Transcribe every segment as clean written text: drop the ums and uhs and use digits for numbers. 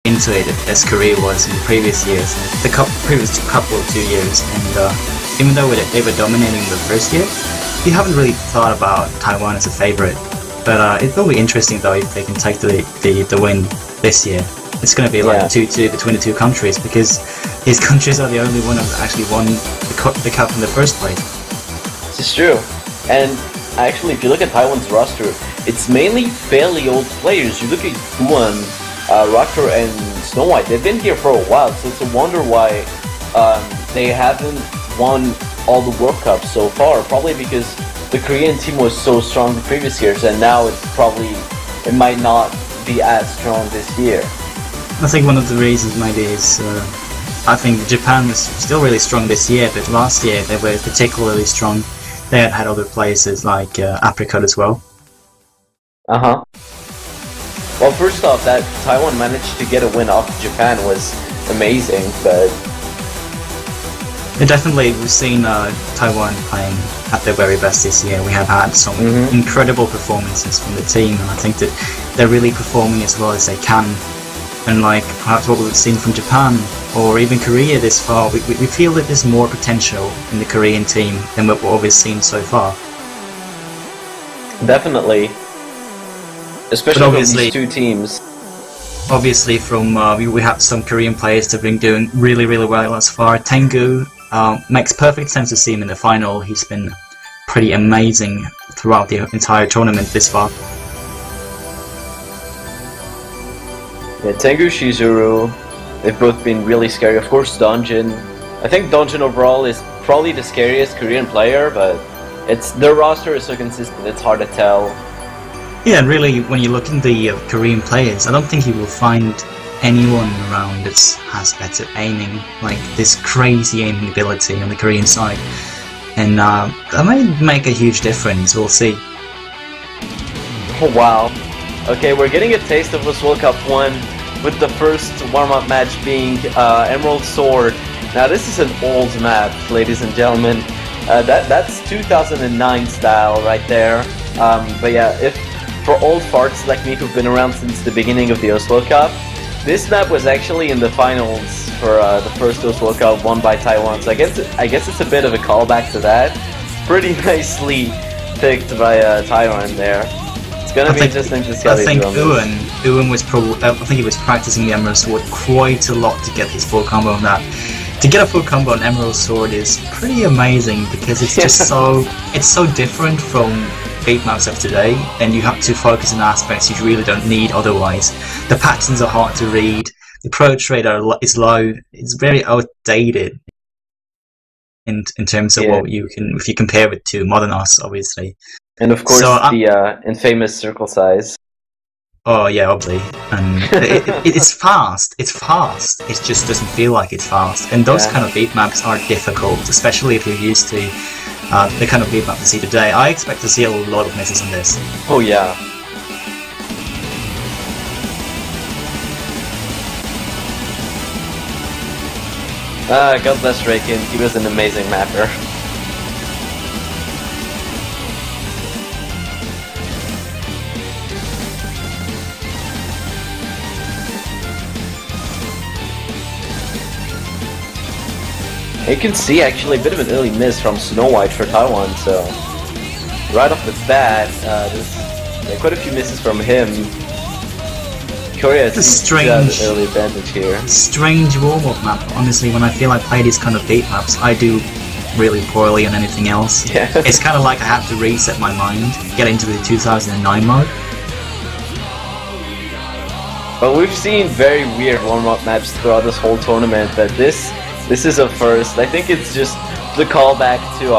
into it as Korea was in the previous years, the previous couple of 2 years, and even though they were dominating the first year, you haven't really thought about Taiwan as a favorite. But it will be interesting though if they can take the win this year. It's going to be like 2-2 between the two countries, because these countries are the only one that actually won the cup in the first place. This is true, and actually, if you look at Taiwan's roster, it's mainly fairly old players. You look at Guan, Rocker, and Snow White. They've been here for a while, so it's a wonder why they haven't won all the World Cups so far. Probably because the Korean team was so strong the previous years, and now it might not be as strong this year. I think one of the reasons maybe is I think Japan was still really strong this year, but last year they were particularly strong. They had other places like Apricot as well. Well, first off, that Taiwan managed to get a win off Japan was amazing, but definitely we've seen Taiwan playing at their very best this year. We have had some incredible performances from the team, and I think that they're really performing as well as they can. And like perhaps what we've seen from Japan or even Korea this far, we feel that there's more potential in the Korean team than what we've seen so far. Definitely. Especially from these two teams. Obviously from we have some Korean players that have been doing really well as far. Tengu, makes perfect sense to see him in the final. He's been pretty amazing throughout the entire tournament this far. Yeah, Tengu, Shizuru, they've both been really scary. Of course, Donjin. I think Donjin overall is probably the scariest Korean player, but their roster is so consistent, it's hard to tell. Yeah, and really, when you look in the Korean players, I don't think you will find anyone around that has better aiming, like this crazy aiming ability on the Korean side. And that may make a huge difference, we'll see. Oh, wow. Okay, we're getting a taste of this World Cup 1 with the first warm-up match being Emerald Sword. Now this is an old map, ladies and gentlemen. That's 2009 style right there. But yeah, if for old farts like me who've been around since the beginning of the OSU World Cup, this map was actually in the finals for the first OSU World Cup won by Taiwan. So I guess it's a bit of a callback to that. Pretty nicely picked by Taiwan there. It's gonna be interesting to see how they do on this. Uwan was probably, I think he was practicing the Emerald Sword quite a lot to get his full combo on that. To get a full combo on Emerald Sword is pretty amazing because it's just so different from beat maps of today, and you have to focus on aspects you really don't need otherwise. The patterns are hard to read, the approach rate is low, it's very outdated in terms of what you can, if you compare it to modern OS, obviously. And of course the infamous circle size. Oh yeah, obviously. And it's fast, it just doesn't feel like it's fast. And those kind of beat maps are difficult, especially if you're used to the kind of beat map to see today. I expect to see a lot of misses in this. Oh yeah. God bless Raikin, he was an amazing mapper. You can see actually a bit of an early miss from Snow White for Taiwan, so right off the bat, there's quite a few misses from him. Korea has an early advantage here. Strange warm-up map. Honestly, when I feel I play these kind of beat maps, I do really poorly on anything else. Yeah. It's kind of like I have to reset my mind, get into the 2009 mode. Well, we've seen very weird warm-up maps throughout this whole tournament, but this is a first. I think it's just the callback to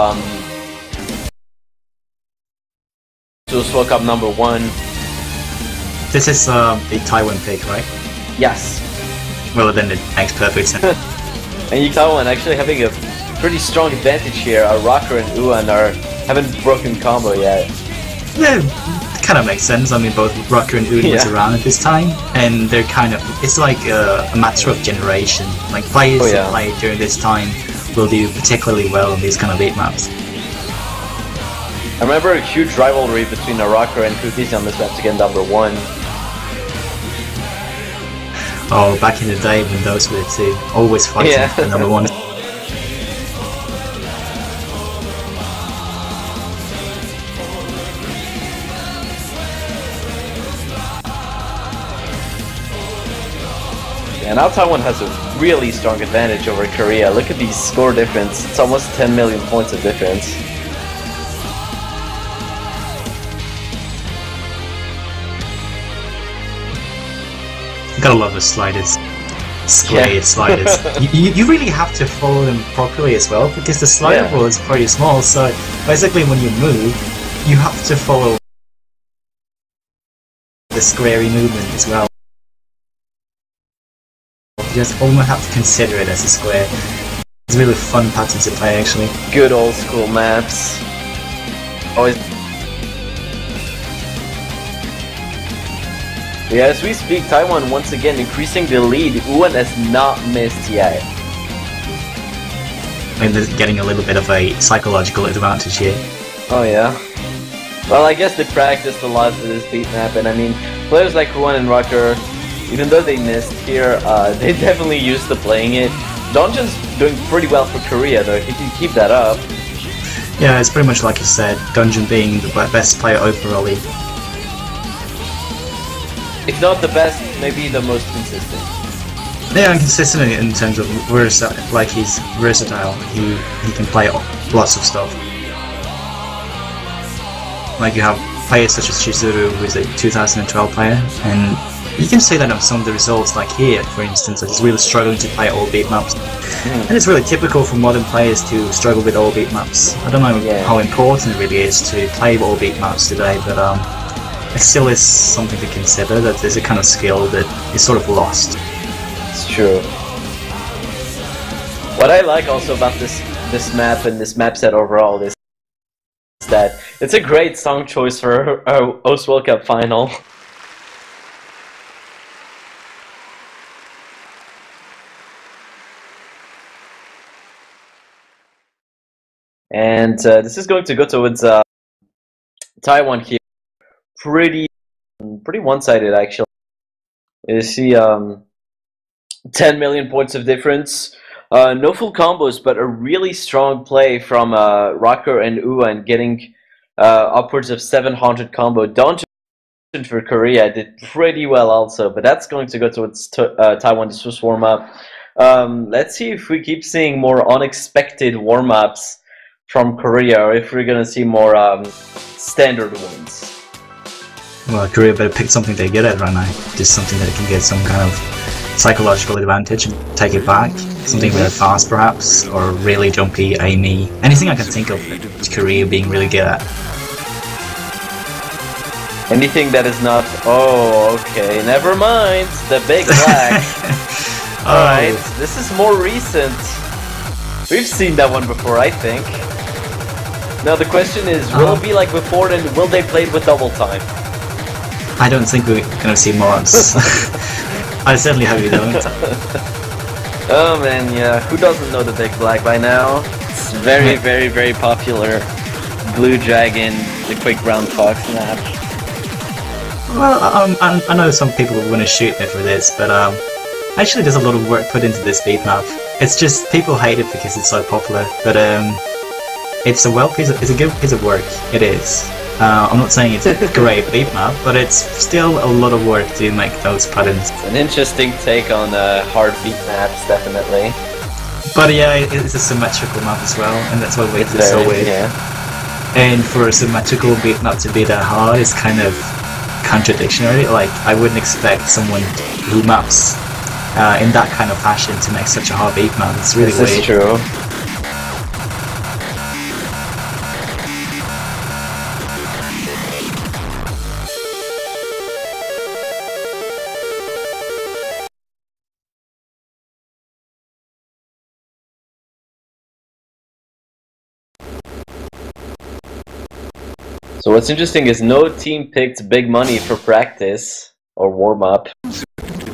World Cup #1. This is the Taiwan pick, right? Yes. Well, then it makes perfect sense. And you Taiwan actually having a pretty strong advantage here. Our Rocker and Uwan haven't broken combo yet. Yeah, it kind of makes sense. I mean, both Rocker and Uwan was around at this time, and they're kind of, it's like a matter of generation. Like players that play during this time will do particularly well on these kind of beat maps. I remember a huge rivalry between Rocker and Kukis on this map to get #1. Oh, back in the day when those were the two, always fighting for number one. Yeah, now Taiwan has a really strong advantage over Korea. Look at the score difference. It's almost 10 million points of difference. Gotta love the sliders. Square sliders. You really have to follow them properly as well, because the slider ball is pretty small, so basically when you move, you have to follow the squarey movement as well. You just almost have to consider it as a square. It's a really fun pattern to play, actually. Good old school maps. Always. Yeah, as we speak, Taiwan once again increasing the lead. Uwan has not missed yet. And they're getting a little bit of a psychological advantage here. Oh yeah. Well, I guess they practiced a lot for this beat map, and I mean, players like Uwan and Rucker, even though they missed here, they definitely used to playing it. Donjan's doing pretty well for Korea though, if he can keep that up. Yeah, it's pretty much like you said, Donjan being the best player overall. If not the best, maybe the most consistent. Yeah, and consistent in terms of versatile, like he's versatile, he can play lots of stuff. Like you have players such as Chizuru, who is a 2012 player, and you can say that on some of the results, like here, for instance, that he's really struggling to play all beat maps. And it's really typical for modern players to struggle with all beat maps. I don't know how important it really is to play all beat maps today, but it still is something to consider, that there's a kind of skill that is sort of lost. It's true. What I like also about this map and this map set overall is that it's a great song choice for our OSU World Cup final. And this is going to go towards Taiwan here. Pretty one-sided actually. You see 10 million points of difference. No full combos, but a really strong play from Rocker and Uwan, getting upwards of 700 combo. Donjan for Korea did pretty well also, but that's going to go towards Taiwan. This was warm-up. Let's see if we keep seeing more unexpected warm-ups from Korea, or if we're gonna see more standard ones. Well, Korea better pick something they're good at right now. Just something that can get some kind of psychological advantage and take it back. Something really fast, perhaps, or really jumpy, aimy. Anything I can think of Korea being really good at. Anything that is not... Oh, okay, never mind. The big black. Alright, this is more recent. We've seen that one before, I think. Now the question is, will it be like before, and will they play it with double time? I don't think we're gonna see mods. I certainly hope you don't. Oh man, yeah. Who doesn't know the Big Black by now? It's very popular. Blue Dragon, the Quick Brown Fox map. Well, I know some people will want to shoot me for this, but actually there's a lot of work put into this beat map. It's just people hate it because it's so popular, but it's a good piece of work. It is. I'm not saying it's a great beat map, but it's still a lot of work to make those patterns. It's an interesting take on hard beat maps, definitely. But yeah, it's a symmetrical map as well, and that's what makes it so weird. Yeah. And for a symmetrical beat map to be that hard is kind of contradictory. Like, I wouldn't expect someone who maps in that kind of fashion to make such a hard beat map. It's really weird. This is true. So what's interesting is no team picked big money for practice or warm-up.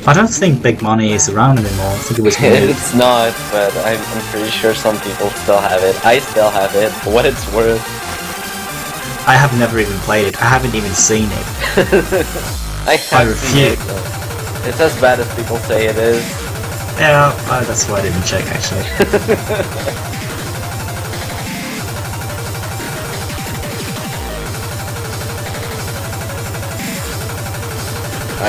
I don't think big money is around anymore. I think it was moved. It's not, but I'm pretty sure some people still have it. I still have it, for what it's worth. I have never even played it. I haven't even seen it. I refuse. It's as bad as people say it is. Yeah, that's why I didn't check actually.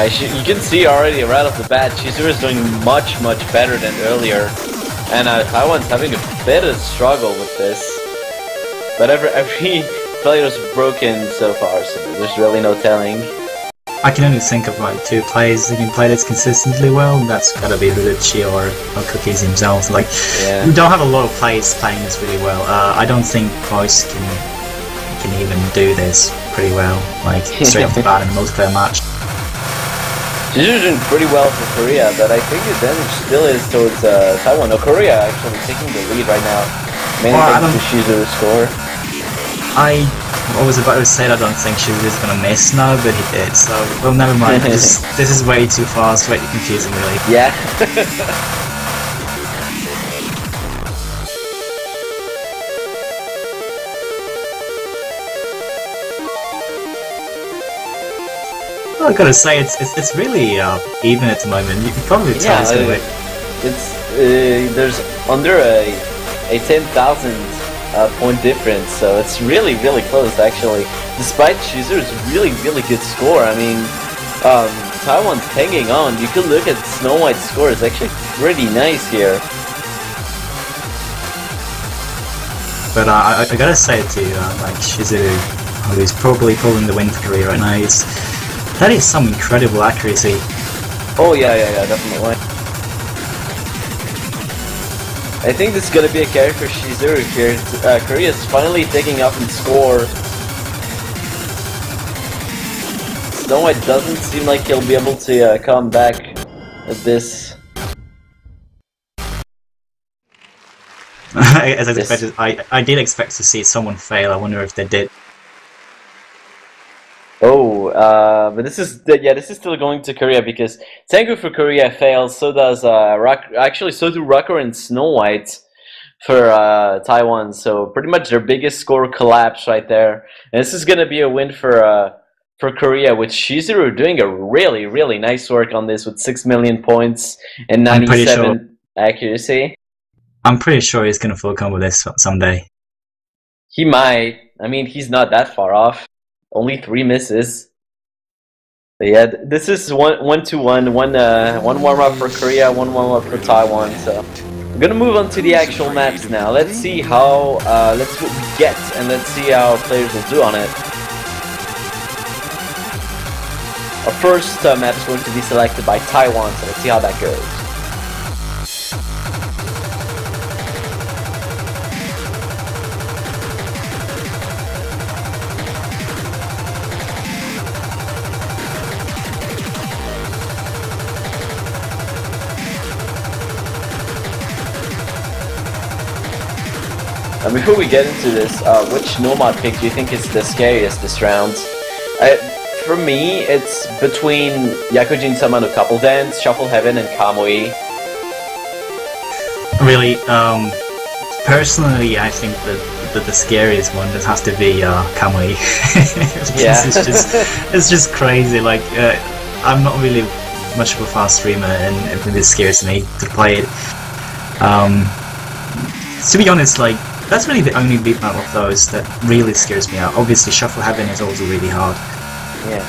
You can see already right off the bat, Chizuru is doing much better than earlier, and Taiwan's having a bit of struggle with this. But every player is broken so far, so there's really no telling. I can only think of like 2 players who can play this consistently well, and that's gotta be Ruchi or Cookies himself. Like, we don't have a lot of players playing this really well. I don't think Voice can even do this pretty well, like straight off the bat in a multiplayer match. She's doing pretty well for Korea, but I think the advantage still is towards Taiwan. No, Korea actually taking the lead right now, mainly thanks to Shizuru's score. I was about to say that I don't think Shizuru's gonna miss now, but he did, so, well, never mind. This is way too fast, way too confusing, really. Yeah. I gotta say, it's really even at the moment. You can probably tell it's gonna win. There's under a 10,000 point difference, so it's really close actually. Despite Shizuru's really good score, I mean, Taiwan's hanging on. You could look at Snow White's score; it's actually pretty nice here. But I gotta say to you, like Shizuru, who's probably pulling the win for Korea right now, that is some incredible accuracy. Oh yeah, definitely. I think this is gonna be a carry for Shizuru here. Korea's finally taking up in score. Snow White doesn't seem like he'll be able to come back at this. As I expected, I did expect to see someone fail. I wonder if they did. Oh, but this is still going to Korea because Tengu for Korea fails. So does so do Rucker and Snow White for Taiwan. So pretty much their biggest score collapse right there. And this is gonna be a win for Korea, with Shizuru doing a really nice work on this with 6 million points and 97 accuracy. I'm pretty sure he's gonna full combo this someday. He might. I mean, he's not that far off. Only 3 misses. But yeah, this is 1-1. One warm up for Korea, 1 warm up for Taiwan. So we're gonna move on to the actual maps now. Let's see how let's what we get, and let's see how players will do on it. Our first map is going to be selected by Taiwan, so let's see how that goes. Before we get into this, which Nomad pick do you think is the scariest this round? For me, it's between Yakujin-sama no Couple Dance, Shuffle Heaven, and Kamui. Really, personally, I think that the scariest one that has to be Kamui. Yeah. It's just crazy. Like, I'm not really much of a fast streamer, and it scares me to play it. To be honest, like, that's really the only beat map of those that really scares me out. Obviously, Shuffle Heaven is also really hard. Yeah.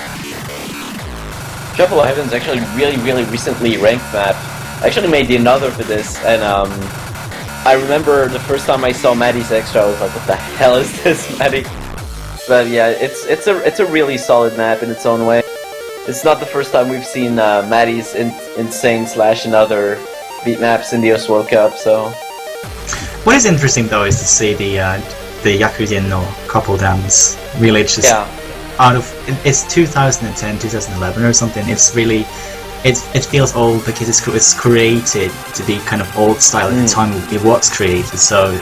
Shuffle Heaven's actually really recently ranked map. I actually made the another for this, and I remember the first time I saw Maddie's extra, I was like, what the hell is this, Maddie? But yeah, it's a really solid map in its own way. It's not the first time we've seen Maddie's insane slash and other beat maps in the OSU World Cup, so. What is interesting though is to see the Yakujin no Couple Dance really just out of it's 2010, 2011 or something. It's really it feels old because it's created to be kind of old style at the time it was created. So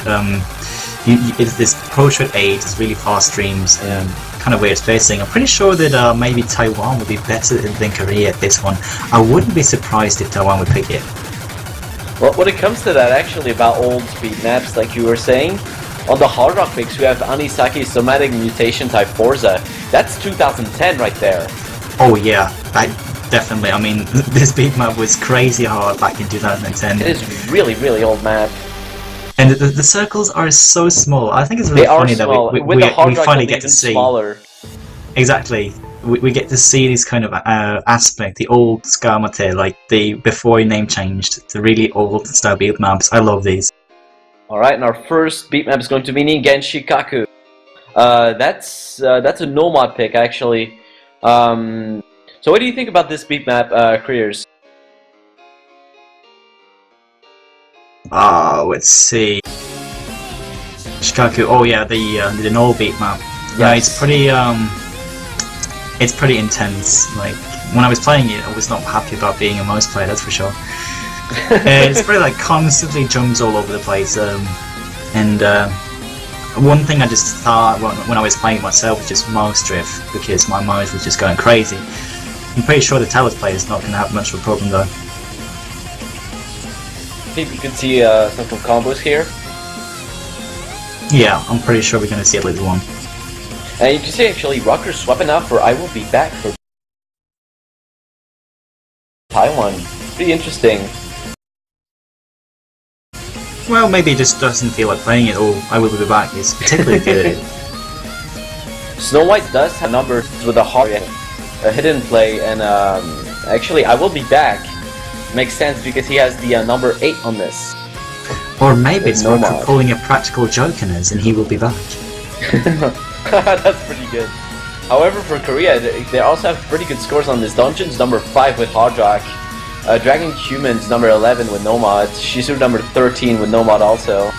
it's this Portrait 8 is really fast streams and kind of weird spacing. I'm pretty sure that maybe Taiwan would be better than Korea at this one. I wouldn't be surprised if Taiwan would pick it. Well, when it comes to that, actually, about old speed maps, like you were saying, on the Hard Rock picks, we have Anisaki's Somatic Mutation Type Forza. That's 2010 right there. Oh yeah, definitely. I mean, this beat map was crazy hard back in 2010. It is really, really old map. And the circles are so small. I think it's really They are funny small. that With the hard we drive, finally they'll get be to even see. smaller. Exactly. We get to see this kind of aspect, the old Skarmate, like the before name changed, the really old style beat maps. I love these. Alright, and our first beat map is going to be Ningen Shikaku. That's a Nomad pick, actually. So what do you think about this beat map, Careers? Let's see. Shikaku. Oh yeah, the null beat map. Yeah, Yes. it's pretty intense. Like when I was playing it, I was not happy about being a mouse player. That's for sure. It's pretty like constantly jumps all over the place. One thing I just thought when I was playing myself was just mouse drift because my mouse was just going crazy. I'm pretty sure the Talos player is not going to have much of a problem though. I think we can see some combos here. Yeah, I'm pretty sure we're going to see at least one. And you can see actually Rucker's swapping out for I Will Be Back for Taiwan. Pretty interesting. Well, maybe he just doesn't feel like playing it, or I Will Be Back is particularly good at it. Snow White does have numbers with a hard hidden play, and actually I Will Be Back makes sense because he has the number 8 on this. Or maybe it's Nomad. Rucker pulling a practical joke on us and he will be back. That's pretty good. However, for Korea, they also have pretty good scores on this. Dungeon's number 5 with Hardrock, Dragon Human's number 11 with Nomad, Shizuru number 13 with Nomad also.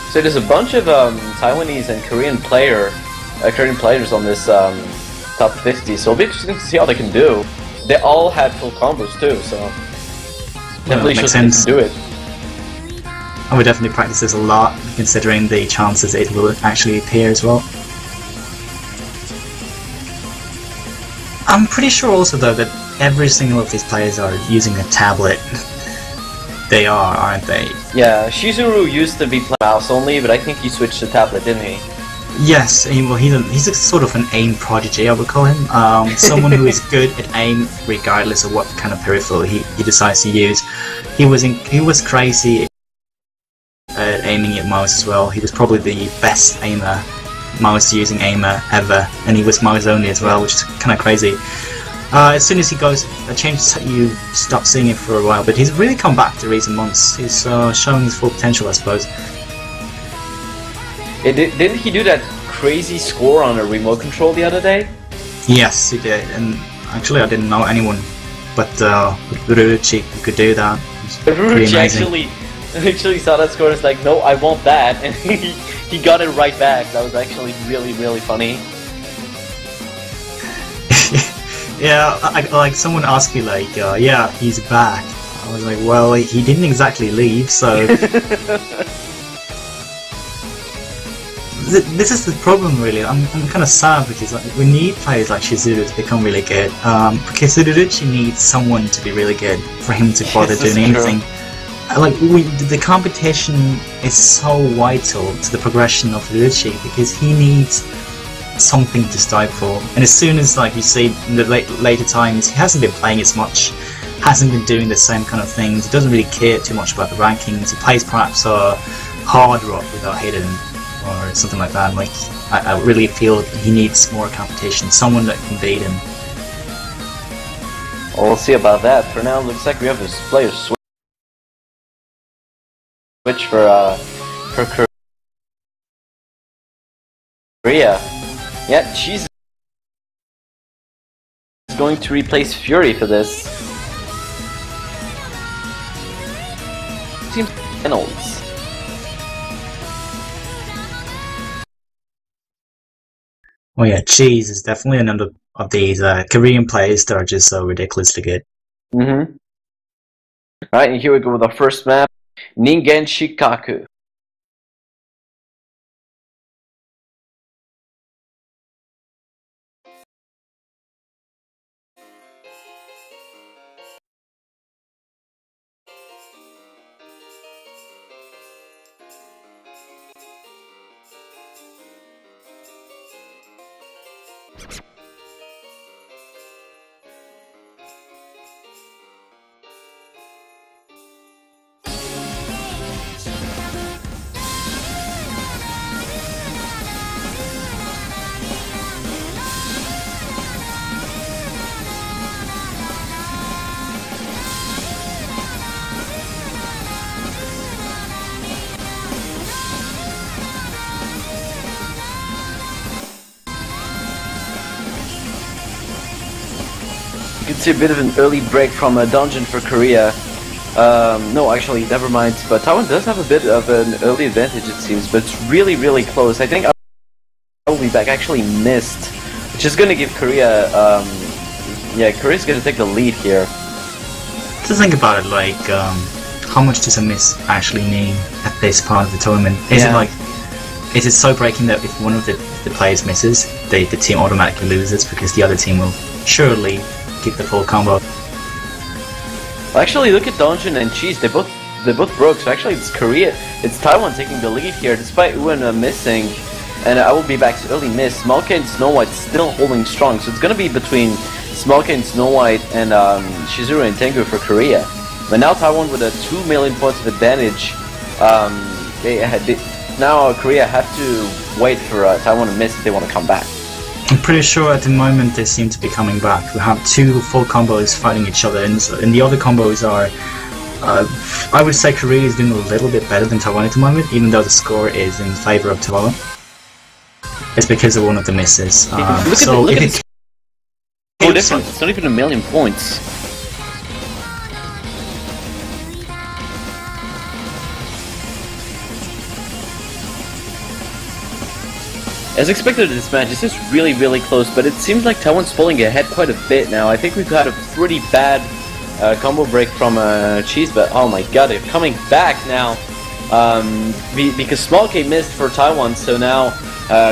So there's a bunch of Taiwanese and Korean players on this top 50. So it'll be interesting to see how they can do. They all had full combos too, so definitely shows they can do it. I would definitely practice this a lot, considering the chances it will actually appear as well. I'm pretty sure also though that every single of these players are using a tablet. They are, aren't they? Yeah, Shizuru used to be playing mouse only, but I think he switched to tablet, didn't he? Yes, well, he's a sort of an aim prodigy, I would call him. Someone who is good at aim, regardless of what kind of peripheral he decides to use. He was crazy at aiming at mouse as well. He was probably the best mouse using aimer ever, and he was mouse only as well, which is kind of crazy. As soon as he goes, you stop seeing it for a while, but he's really come back to recent months. He's showing his full potential, I suppose. Didn't he do that crazy score on a remote control the other day? Yes, he did, and actually I didn't know anyone but Ruchi who could do that. Ruchi actually saw that score and was like, no, I want that, and he got it right back. That was actually really, really funny. Yeah, like someone asked me like, yeah, he's back. I was like, well, he didn't exactly leave, so... This is the problem, really. I'm kind of sad because we need players like Shizuru to become really good. Because Uruchi needs someone to be really good for him to bother doing anything. Like the competition is so vital to the progression of Uruchi because he needs something to strive for. And as soon as, like you see in the later times, he hasn't been playing as much, hasn't been doing the same kind of things. He doesn't really care too much about the rankings. He plays perhaps a hard rock without hidden, or something like that. Like I really feel he needs more competition, someone that can beat him. Well, we'll see about that. For now, looks like we have this player switch for Korea. Yeah, she's going to replace Fury for this. Seems finals. Oh yeah, Cheese is definitely another of these Korean players that are just so ridiculously good. Alright, and here we go with our first map, Ningen Shikaku. You can see a bit of an early break from a dungeon for Korea. No, actually, never mind. But Taiwan does have a bit of an early advantage, it seems, but it's really, really close. I think q.u.b.e actually missed, which is going to give Korea, yeah, Korea's going to take the lead here. To think about it, like, how much does a miss actually mean at this part of the tournament? Is it like, is it so breaking that if one of the players misses, the team automatically loses because the other team will surely keep the full combo? Well, actually, look at Donjun and Cheese. They both broke. So actually, it's Korea. It's Taiwan taking the lead here, despite Uena missing. And q.u.b.e early miss. Smallk and Snow White still holding strong. So it's gonna be between Smallk and Snow White and Shizuru and Tengu for Korea. But now Taiwan with a 2 million points of advantage. Now Korea have to wait for Taiwan to miss if they want to come back. I'm pretty sure at the moment they seem to be coming back. We have two full combos fighting each other, and the other combos are, I would say Korea is doing a little bit better than Taiwan at the moment, even though the score is in favor of Taiwan. It's because of one of the misses. It's not even a million points. As expected in this match, this is really, really close, but it seems like Taiwan's pulling ahead quite a bit now. I think we've had a pretty bad combo break from Cheese, but oh my god, they're coming back now. Because Small K missed for Taiwan, so now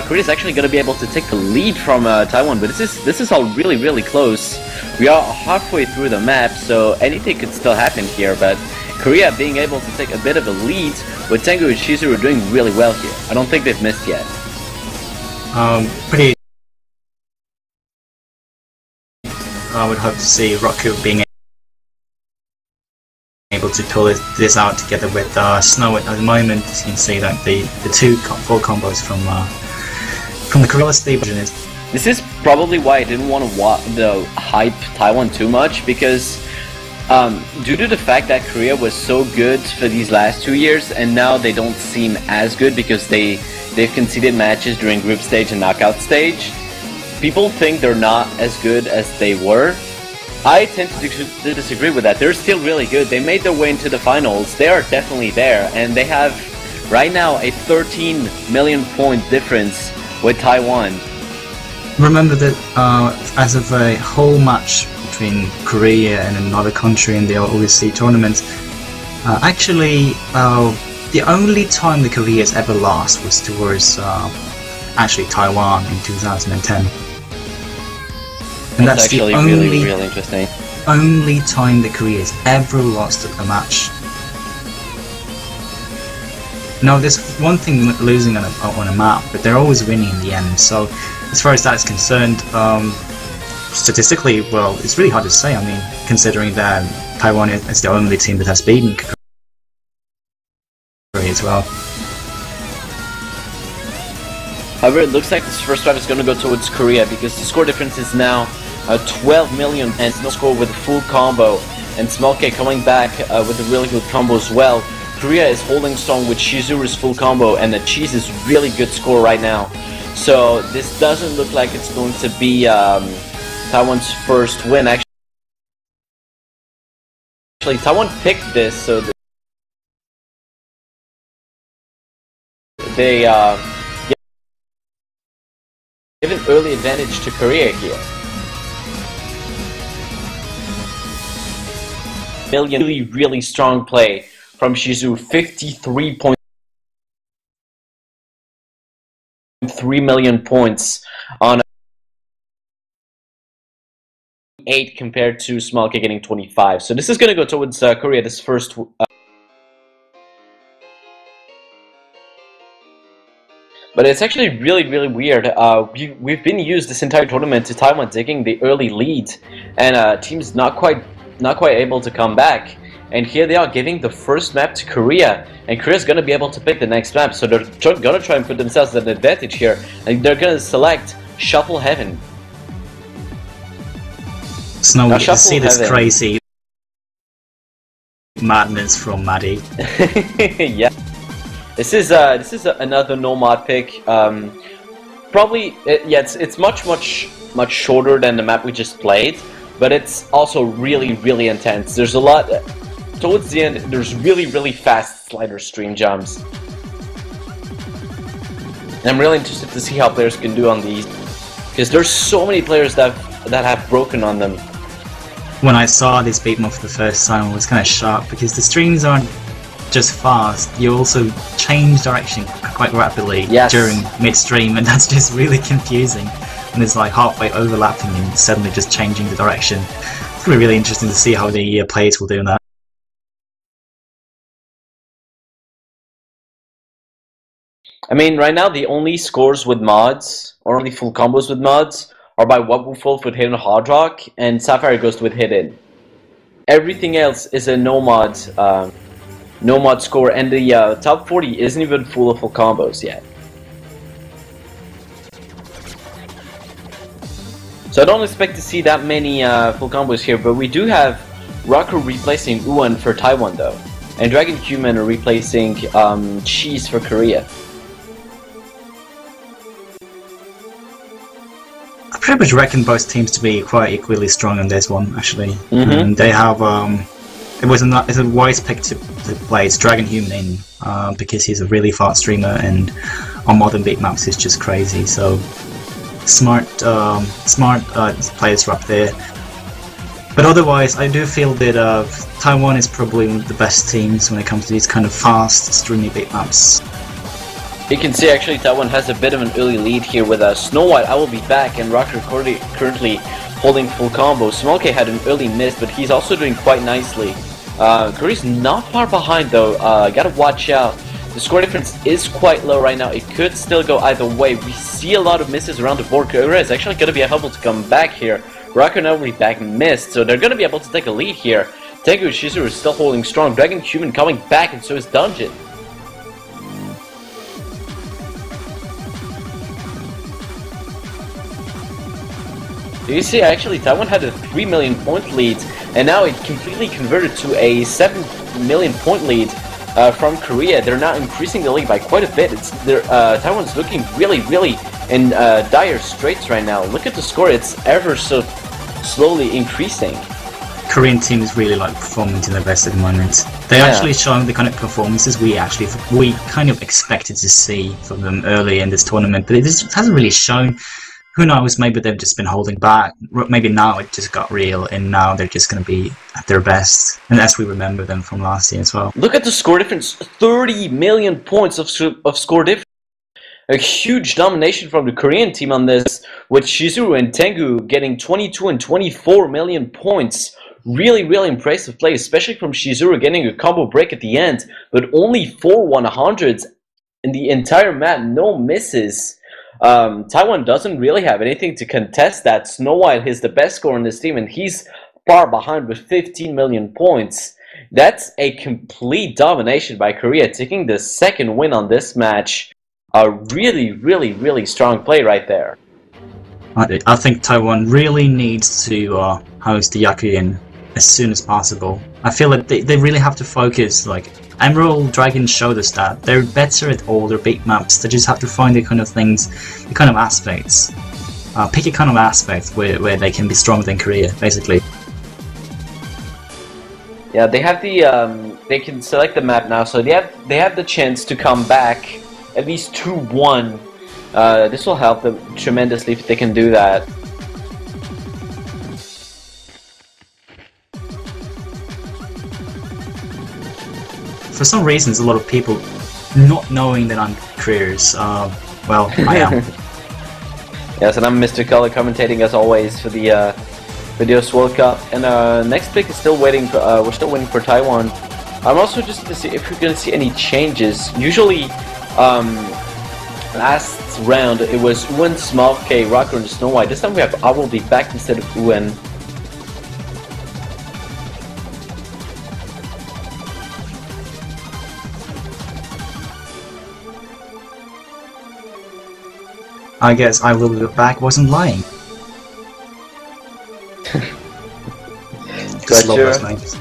Korea's actually going to be able to take the lead from Taiwan, but this is all really, really close. We are halfway through the map, so anything could still happen here, but Korea being able to take a bit of a lead with Tengu and Shizuru doing really well here. I don't think they've missed yet. I would hope to see q.u.b.e being able to pull this out together with Snow at the moment. As you can see, like the two full combos from the Korea stage. This is probably why I didn't want to hype Taiwan too much, because due to the fact that Korea was so good for these last 2 years, and now they don't seem as good because they've conceded matches during group stage and knockout stage. People think they're not as good as they were. I tend to disagree with that. They're still really good. They made their way into the finals. They are definitely there, and they have right now a 13 million point difference with Taiwan. Remember that as of a whole match between Korea and another country in the OSU tournament, actually the only time the Korea's ever lost was towards actually Taiwan in 2010. And that's actually the only, really interesting. Only time that Korea's ever lost a match. Now, there's one thing losing on a map, but they're always winning in the end. So, as far as that's concerned, statistically, well, it's really hard to say. I mean, considering that Taiwan is the only team that has beaten Korea as well. However, it looks like this first round is going to go towards Korea, because the score difference is now 12 million, and no score with a full combo, and Small K coming back with a really good combo as well. Korea is holding strong with Shizuru's full combo, and the Cheese is really good score right now. So this doesn't look like it's going to be Taiwan's first win. Actually, Taiwan picked this, so they give an early advantage to Korea here. Really strong play from Shizu. 53.3 million points on 8 compared to Small K getting 25. So this is going to go towards Korea, this first. But it's actually really weird. We've been used this entire tournament to Taiwan taking the early lead, and teams not quite able to come back. And here they are giving the first map to Korea, and Korea's gonna be able to pick the next map. So they're gonna try and put themselves at an advantage here, and they're gonna select Shuffle Heaven. Snow, you can see this crazy madness from Maddie. Yeah. This is another no mod pick. Probably yeah, it's much shorter than the map we just played, but it's also really intense. There's a lot towards the end. There's really fast slider stream jumps. And I'm really interested to see how players can do on these, because there's so many players that have broken on them. When I saw this beat mode for the first time, I was kind of shocked because the streams aren't just fast, you also change direction quite rapidly during midstream, and that's just really confusing when it's like halfway overlapping and suddenly just changing the direction. It's going to be really interesting to see how the players will do that. I mean, right now the only scores with mods, or only full combos with mods, are by Wobbuffle with Hidden Hard Rock and Sapphire Ghost with Hidden. Everything else is a no mod score, and the top 40 isn't even full of full combos yet. So I don't expect to see that many full combos here, but we do have Rocker replacing Uwan for Taiwan though, and Dragon Human are replacing Cheese for Korea. I pretty much reckon both teams to be quite equally strong on this one, actually. And they have it's a wise pick to play. It's Dragon Human in because he's a really fast streamer, and on modern beat maps is just crazy. So smart players are up there. But otherwise, I do feel that Taiwan is probably one of the best teams when it comes to these kind of fast, streamy beat maps. You can see actually Taiwan has a bit of an early lead here with Snow White, I Will Be Back, and Rocker currently holding full combo. Smokey had an early miss, but he's also doing quite nicely. Korea's not far behind though, gotta watch out. The score difference is quite low right now, it could still go either way. We see a lot of misses around the board. Korea is actually gonna be able to come back here. Rocker and Will Be Back missed, so they're gonna be able to take a lead here. Tengu Shizuru is still holding strong. Dragon Human coming back, and so is Dungeon. You see, actually, Taiwan had a 3 million point lead, and now it completely converted to a 7 million point lead from Korea. They're now increasing the lead by quite a bit. Taiwan's looking really in dire straits right now. Look at the score; it's ever so slowly increasing. Korean team is really like performing to their best at the moment. They're actually showing the kind of performances we kind of expected to see from them early in this tournament, but it just hasn't really shown. Who knows, maybe they've just been holding back, maybe now it just got real, and now they're just going to be at their best, and as we remember them from last year as well. Look at the score difference, 30 million points of score difference. A huge domination from the Korean team on this, with Shizuru and Tengu getting 22 and 24 million points. Really impressive play, especially from Shizuru getting a combo break at the end, but only 4 100s in the entire map, no misses. Taiwan doesn't really have anything to contest that. Snow White is the best scorer in this team, and he's far behind with 15 million points. That's a complete domination by Korea, taking the second win on this match. A really strong play right there. I think Taiwan really needs to host the Yakuyan as soon as possible. I feel like they really have to focus. Like Emerald Dragon showed us that they're better at all their beat maps. They just have to find the kind of things, the kind of aspects. Pick a kind of aspect where they can be stronger than Korea, basically. Yeah, they have the they can select the map now, so they have the chance to come back at least 2-1. This will help them tremendously if they can do that. For some reasons, a lot of people not knowing that I'm Koreans. Well, I am. Yes, and I'm Mr. Color commentating as always for the OSU World Cup. And next pick is still waiting. We're still waiting for Taiwan. I'm also just to see if we're going to see any changes. Usually, last round it was Uwen, Small K, Rocker, and Snow White. This time we have I Will Be Back instead of Uwen. I guess I Will Be Back wasn't lying. Just love those names.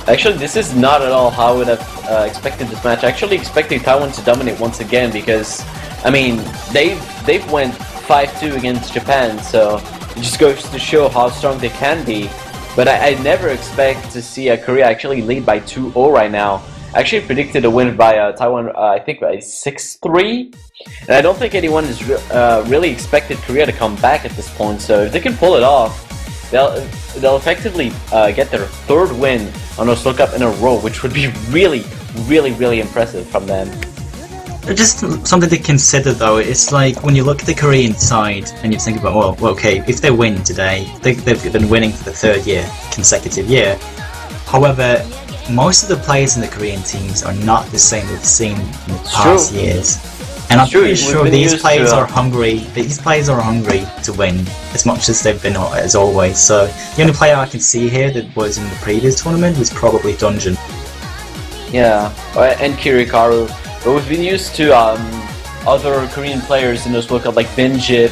Actually, this is not at all how I would have expected this match. I actually expected Taiwan to dominate once again because, I mean, they've went 5-2 against Japan, so it just goes to show how strong they can be. But I never expect to see Korea actually lead by 2-0 right now. I actually predicted a win by Taiwan, I think by 6-3. And I don't think anyone is really expected Korea to come back at this point, so if they can pull it off, they'll effectively get their third win on OSU World Cup in a row, which would be really, really, really impressive from them. Just something to consider though, it's like when you look at the Korean side and you think about, well okay, if they win today, they've been winning for the third consecutive year. However, most of the players in the Korean teams are not the same we've seen in the past years. And I'm pretty sure these players are hungry. These players are hungry to win as much as they've been as always. So the only player I can see here that was in the previous tournament was probably Dungeon. Yeah, and Kirikaru. But we've been used to other Korean players in this World Cup like Binjip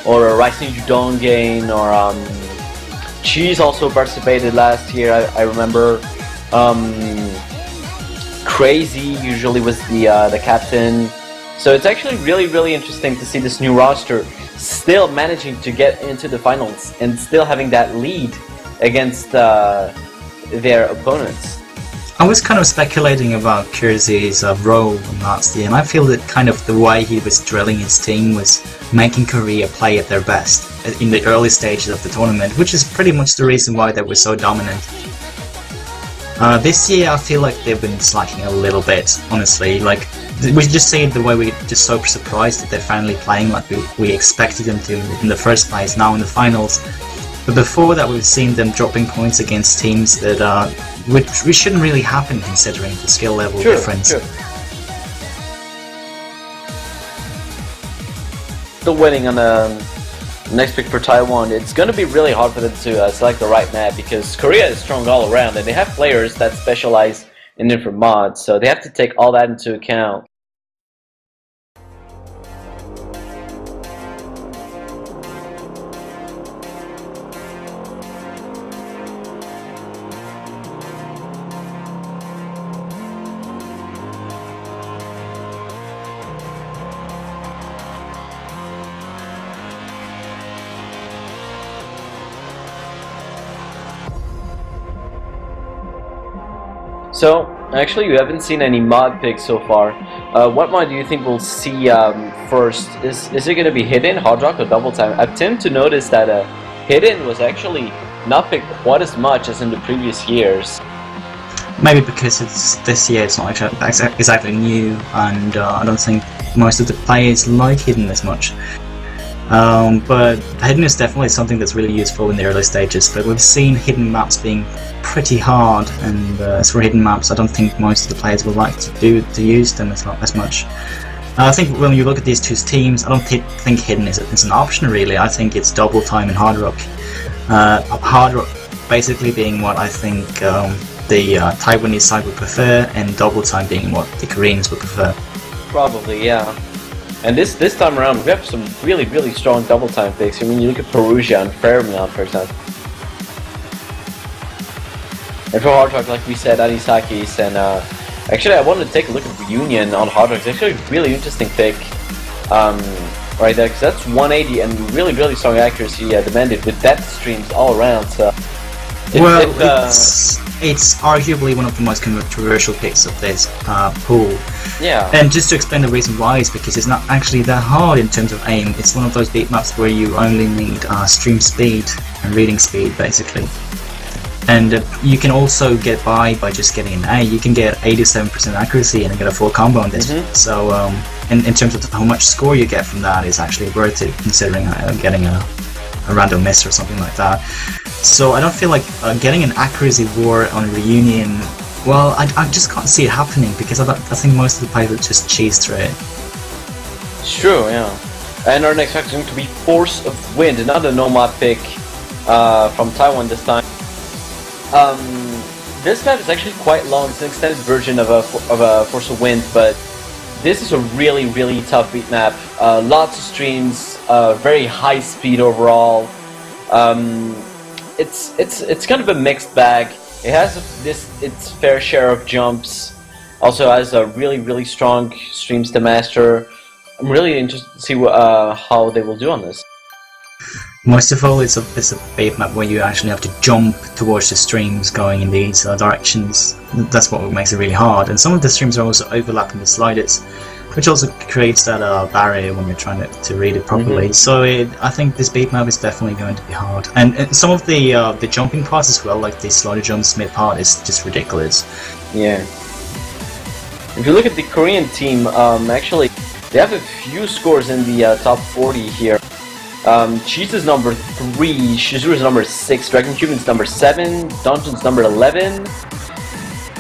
or Rising Judongain or Cheese also participated last year. I remember. Crazy usually was the captain. So it's actually really, really interesting to see this new roster still managing to get into the finals and still having that lead against their opponents. I was kind of speculating about Kersey's role last year, and I feel that kind of the way he was drilling his team was making Korea play at their best in the early stages of the tournament, which is pretty much the reason why they were so dominant. This year I feel like they've been slacking a little bit, honestly. Like, we just see the way we're just so surprised that they're finally playing like we expected them to in the first place, now in the finals. But before that we've seen them dropping points against teams that which shouldn't really happen considering the skill level difference. Sure. Still waiting on the next pick for Taiwan. It's going to be really hard for them to select the right map because Korea is strong all around and they have players that specialize in different mods, so they have to take all that into account. So, actually you haven't seen any mod picks so far. What mod do you think we'll see first? Is it going to be Hidden, Hard Rock, or Double Time? I tend to notice that Hidden was actually not picked quite as much as in the previous years. Maybe because this year it's not exactly new, and I don't think most of the players like Hidden as much. But Hidden is definitely something that's really useful in the early stages, but we've seen Hidden maps being pretty hard, and as for Hidden maps I don't think most of the players would like to use them as much. I think when you look at these two teams, I don't think Hidden is an option really. I think it's Double Time and Hard Rock. Hard Rock basically being what I think the Taiwanese side would prefer, and Double Time being what the Koreans would prefer. Probably, yeah. And this time around, we have some really, really strong double time picks. I mean, you look at Perugia and Fermion, for example. And for Hard Rock, like we said, Anisakis, and actually I wanted to take a look at Reunion on Hard Rock. It's actually a really interesting pick right there, because that's 180 and really, really strong accuracy demanded with depth streams all around. So it's arguably one of the most controversial picks of this pool. Yeah. And just to explain the reason why is because it's not actually that hard in terms of aim. It's one of those beat maps where you only need stream speed and reading speed, basically. And you can also get by just getting an A. You can get 87% accuracy and get a full combo on this. So in terms of how much score you get from that is actually worth it, considering getting a random miss or something like that. So I don't feel like getting an accuracy war on Reunion, well, I just can't see it happening, because I think most of the players would just cheese through it. It's true, yeah. And our next fact is going to be Force of Wind, another Nomad pick from Taiwan this time. This map is actually quite long. It's an extended version of a Force of Wind, but this is a really tough beat map. Lots of streams, very high speed overall. It's kind of a mixed bag. It has its fair share of jumps. Also has a really strong streams to master. I'm really interested to see how they will do on this. Most of all, it's a bait map where you actually have to jump towards the streams going in these directions. That's what makes it really hard. And some of the streams are also overlapping the sliders, which also creates that barrier when you're trying to read it properly. So I think this bait map is definitely going to be hard. And some of the jumping parts as well, like the slider jumps mid part, is just ridiculous. Yeah. If you look at the Korean team, actually, they have a few scores in the top 40 here. Cheese is number 3, Shizuru is number 6, Dragon q.u.b.e is number 7, Dungeon's number 11,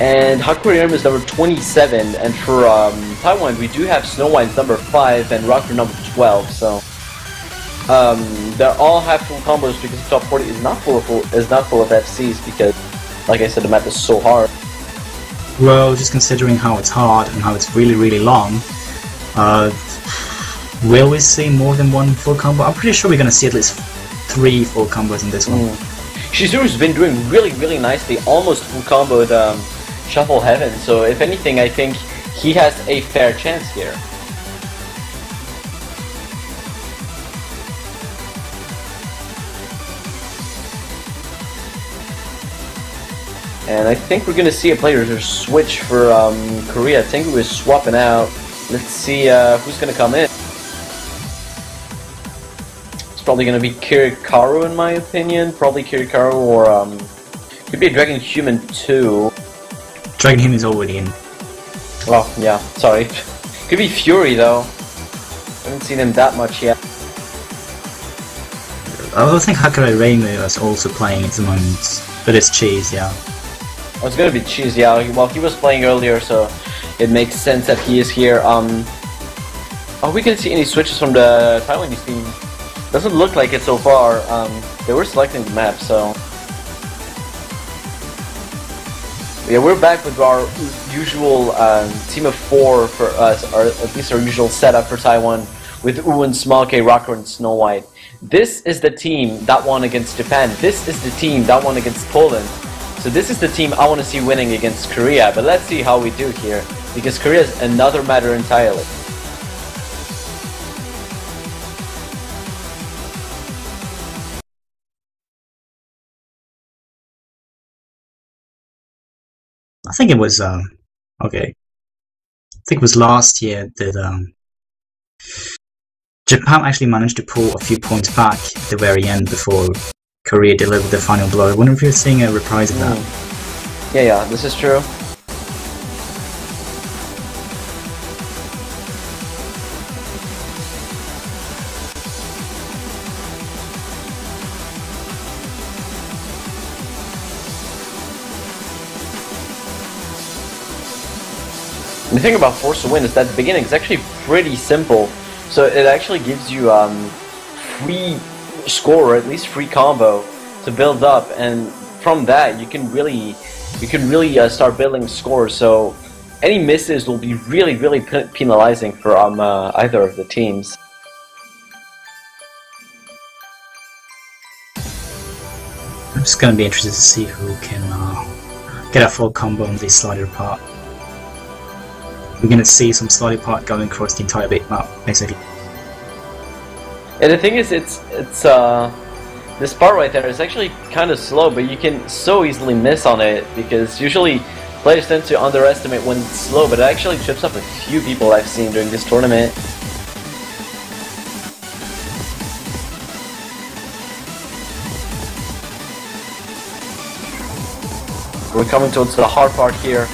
and Hakurium is number 27. And for Taiwan, we do have Snow White's number 5 and Rocker number 12. So they all have full combos, because the top 40 is not full of FCs, because, like I said, the map is so hard. Well, just considering how it's hard and how it's really long, will we see more than one full combo? I'm pretty sure we're going to see at least 3 full combos in this one. Shizuru's been doing really nicely, almost full comboed Shuffle Heaven, so if anything, I think he has a fair chance here. And I think we're going to see a player switch for Korea. Tengu is swapping out. Let's see who's going to come in. It's probably going to be Kirikaru in my opinion. Probably Kirikaru, or could be a Dragon Human too. Dragon Human is already in. Oh, yeah, sorry. Could be Fury though. Haven't seen him that much yet. I don't think Hakurai Reimu is also playing at the moment, but it's Cheese, yeah. Oh, it's gonna be Cheese, yeah. Well, he was playing earlier, so it makes sense that he is here. Are we gonna see any switches from the Taiwanese team? Doesn't look like it so far. They were selecting the map, so yeah, we're back with our usual team of 4 for us, or at least our usual setup for Taiwan, with Uwin, Small K, Rocker, and Snow White. This is the team that won against Japan. This is the team that won against Poland. So this is the team I want to see winning against Korea. But let's see how we do here, because Korea is another matter entirely. I think it was okay. I think it was last year that Japan actually managed to pull a few points back at the very end before Korea delivered the final blow. I wonder if you're seeing a reprise of that. Yeah, this is true. The thing about Force of Wind is that the beginning is actually pretty simple, so it actually gives you free score, or at least free combo to build up, and from that you can really start building scores. So any misses will be really penalizing for either of the teams. I'm just gonna be interested to see who can get a full combo on this slider part. We're gonna see some slider part going across the entire big map, basically. And the thing is, it's this part right there is actually kind of slow, but you can so easily miss on it, because usually players tend to underestimate when it's slow, but it actually trips up a few people I've seen during this tournament. We're coming towards the hard part here.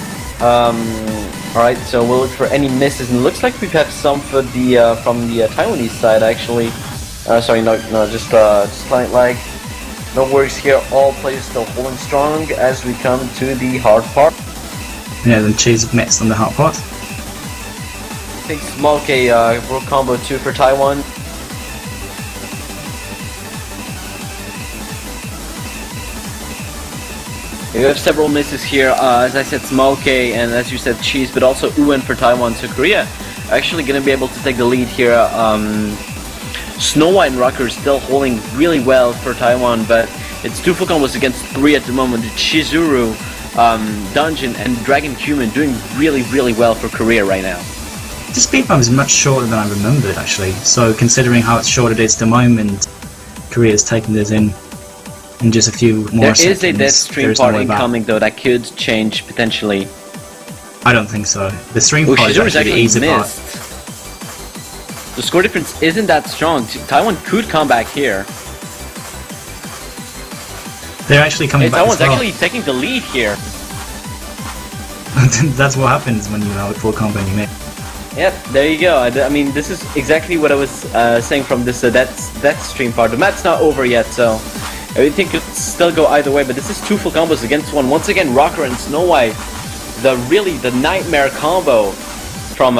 Alright, so we'll look for any misses, and it looks like we've had some for the from the Taiwanese side actually. Sorry, no, just client lag. No worries here, all players still holding strong as we come to the hard part. Yeah, then Cheese next on the hard part. I think Smoke broke combo 2 for Taiwan. We have several misses here, as I said, Smoke and as you said, Cheese, but also Uwen for Taiwan. So Korea actually going to be able to take the lead here. Snow White and Rucker still holding really well for Taiwan, but it's 2 full combos against 3 at the moment. Chizuru, Dungeon, and Dragon Human doing really well for Korea right now. The speed bump is much shorter than I remembered actually, so considering how short it is at the moment, Korea's taking this in just a few more seconds. There is a dead stream part incoming though that could change potentially. I don't think so. The stream part is actually the easy part. The score difference isn't that strong. Taiwan could come back here. They're actually coming back Taiwan's as well. Actually taking the lead here. That's what happens when you have a full combo and you make. Yep, there you go. I mean, this is exactly what I was saying from this that stream part. The match's not over yet, so everything could still go either way. But this is 2 full combos against 1. Once again, Rocker and Snow White, the nightmare combo from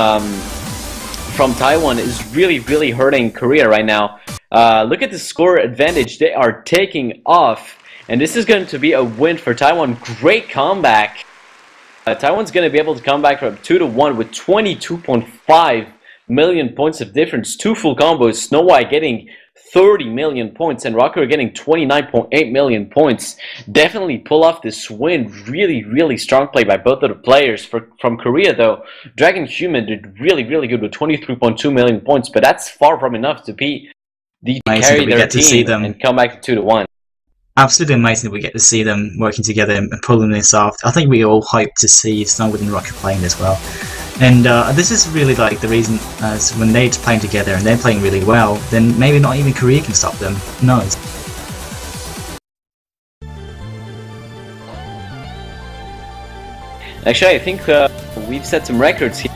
Taiwan is really hurting Korea right now. Look at the score advantage; they are taking off, and this is going to be a win for Taiwan. Great comeback. Taiwan's going to be able to come back from 2-1 with 22.5 million points of difference. 2 full combos, Snow White getting 30 million points and Rocker getting 29.8 million points. Definitely pull off this win. Really strong play by both of the players. From Korea though, Dragon Human did really good with 23.2 million points, but that's far from enough to carry their team and come back to 2-1. Absolutely amazing that we get to see them working together and pulling this off. I think we all hope to see Snowwood and Rocket playing as well. And this is really like the reason, as when they're playing together and they're playing really well, then maybe not even Korea can stop them. Who knows? Actually, I think we've set some records here.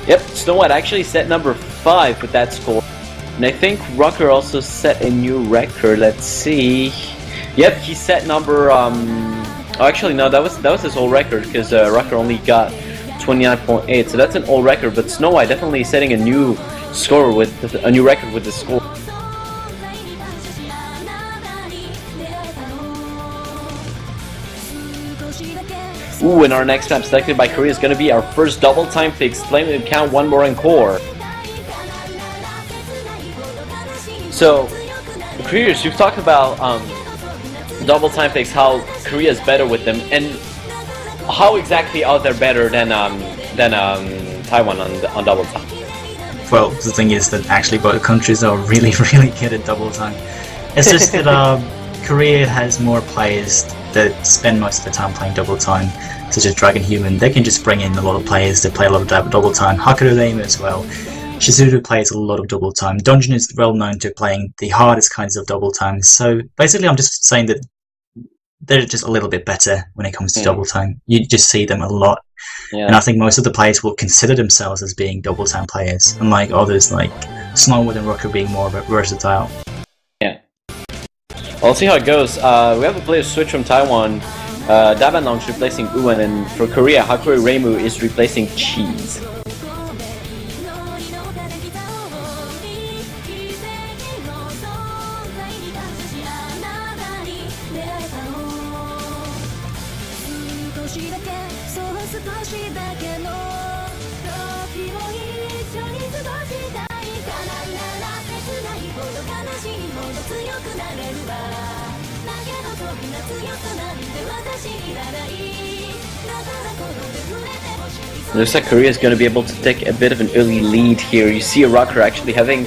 Yep, Snow White actually set number 5 with that score. And I think Rucker also set a new record. Let's see. Yep, he set number. Oh, actually, no, that was his old record because Rucker only got 29.8. So that's an old record. But Snow White definitely setting a new score with a new record with the score. Ooh, and our next map selected by Korea is going to be our first double time fix. Flame and count 1 more encore. So, Koreans, you've talked about double time fix, how Korea is better with them, and how exactly are they better than Taiwan on double time? Well, the thing is that actually both countries are really good at double time. It's just that Korea has more players that spend most of the time playing double time, such as Dragon Human. They can just bring in a lot of players that play a lot of double time. Hakuto as well. Shizuru plays a lot of double time. Dungeon is well known to playing the hardest kinds of double time. So basically I'm just saying that they're just a little bit better when it comes to double time. You just see them a lot. Yeah. And I think most of the players will consider themselves as being double time players, unlike others like Snowwood and Rocker being more versatile. Yeah. Well, let's see how it goes. We have a player switch from Taiwan. Dabanong's replacing Uwen, and for Korea, Hakuri Reimu is replacing Cheese. Looks like Korea is going to be able to take a bit of an early lead here. You see a Rocker actually having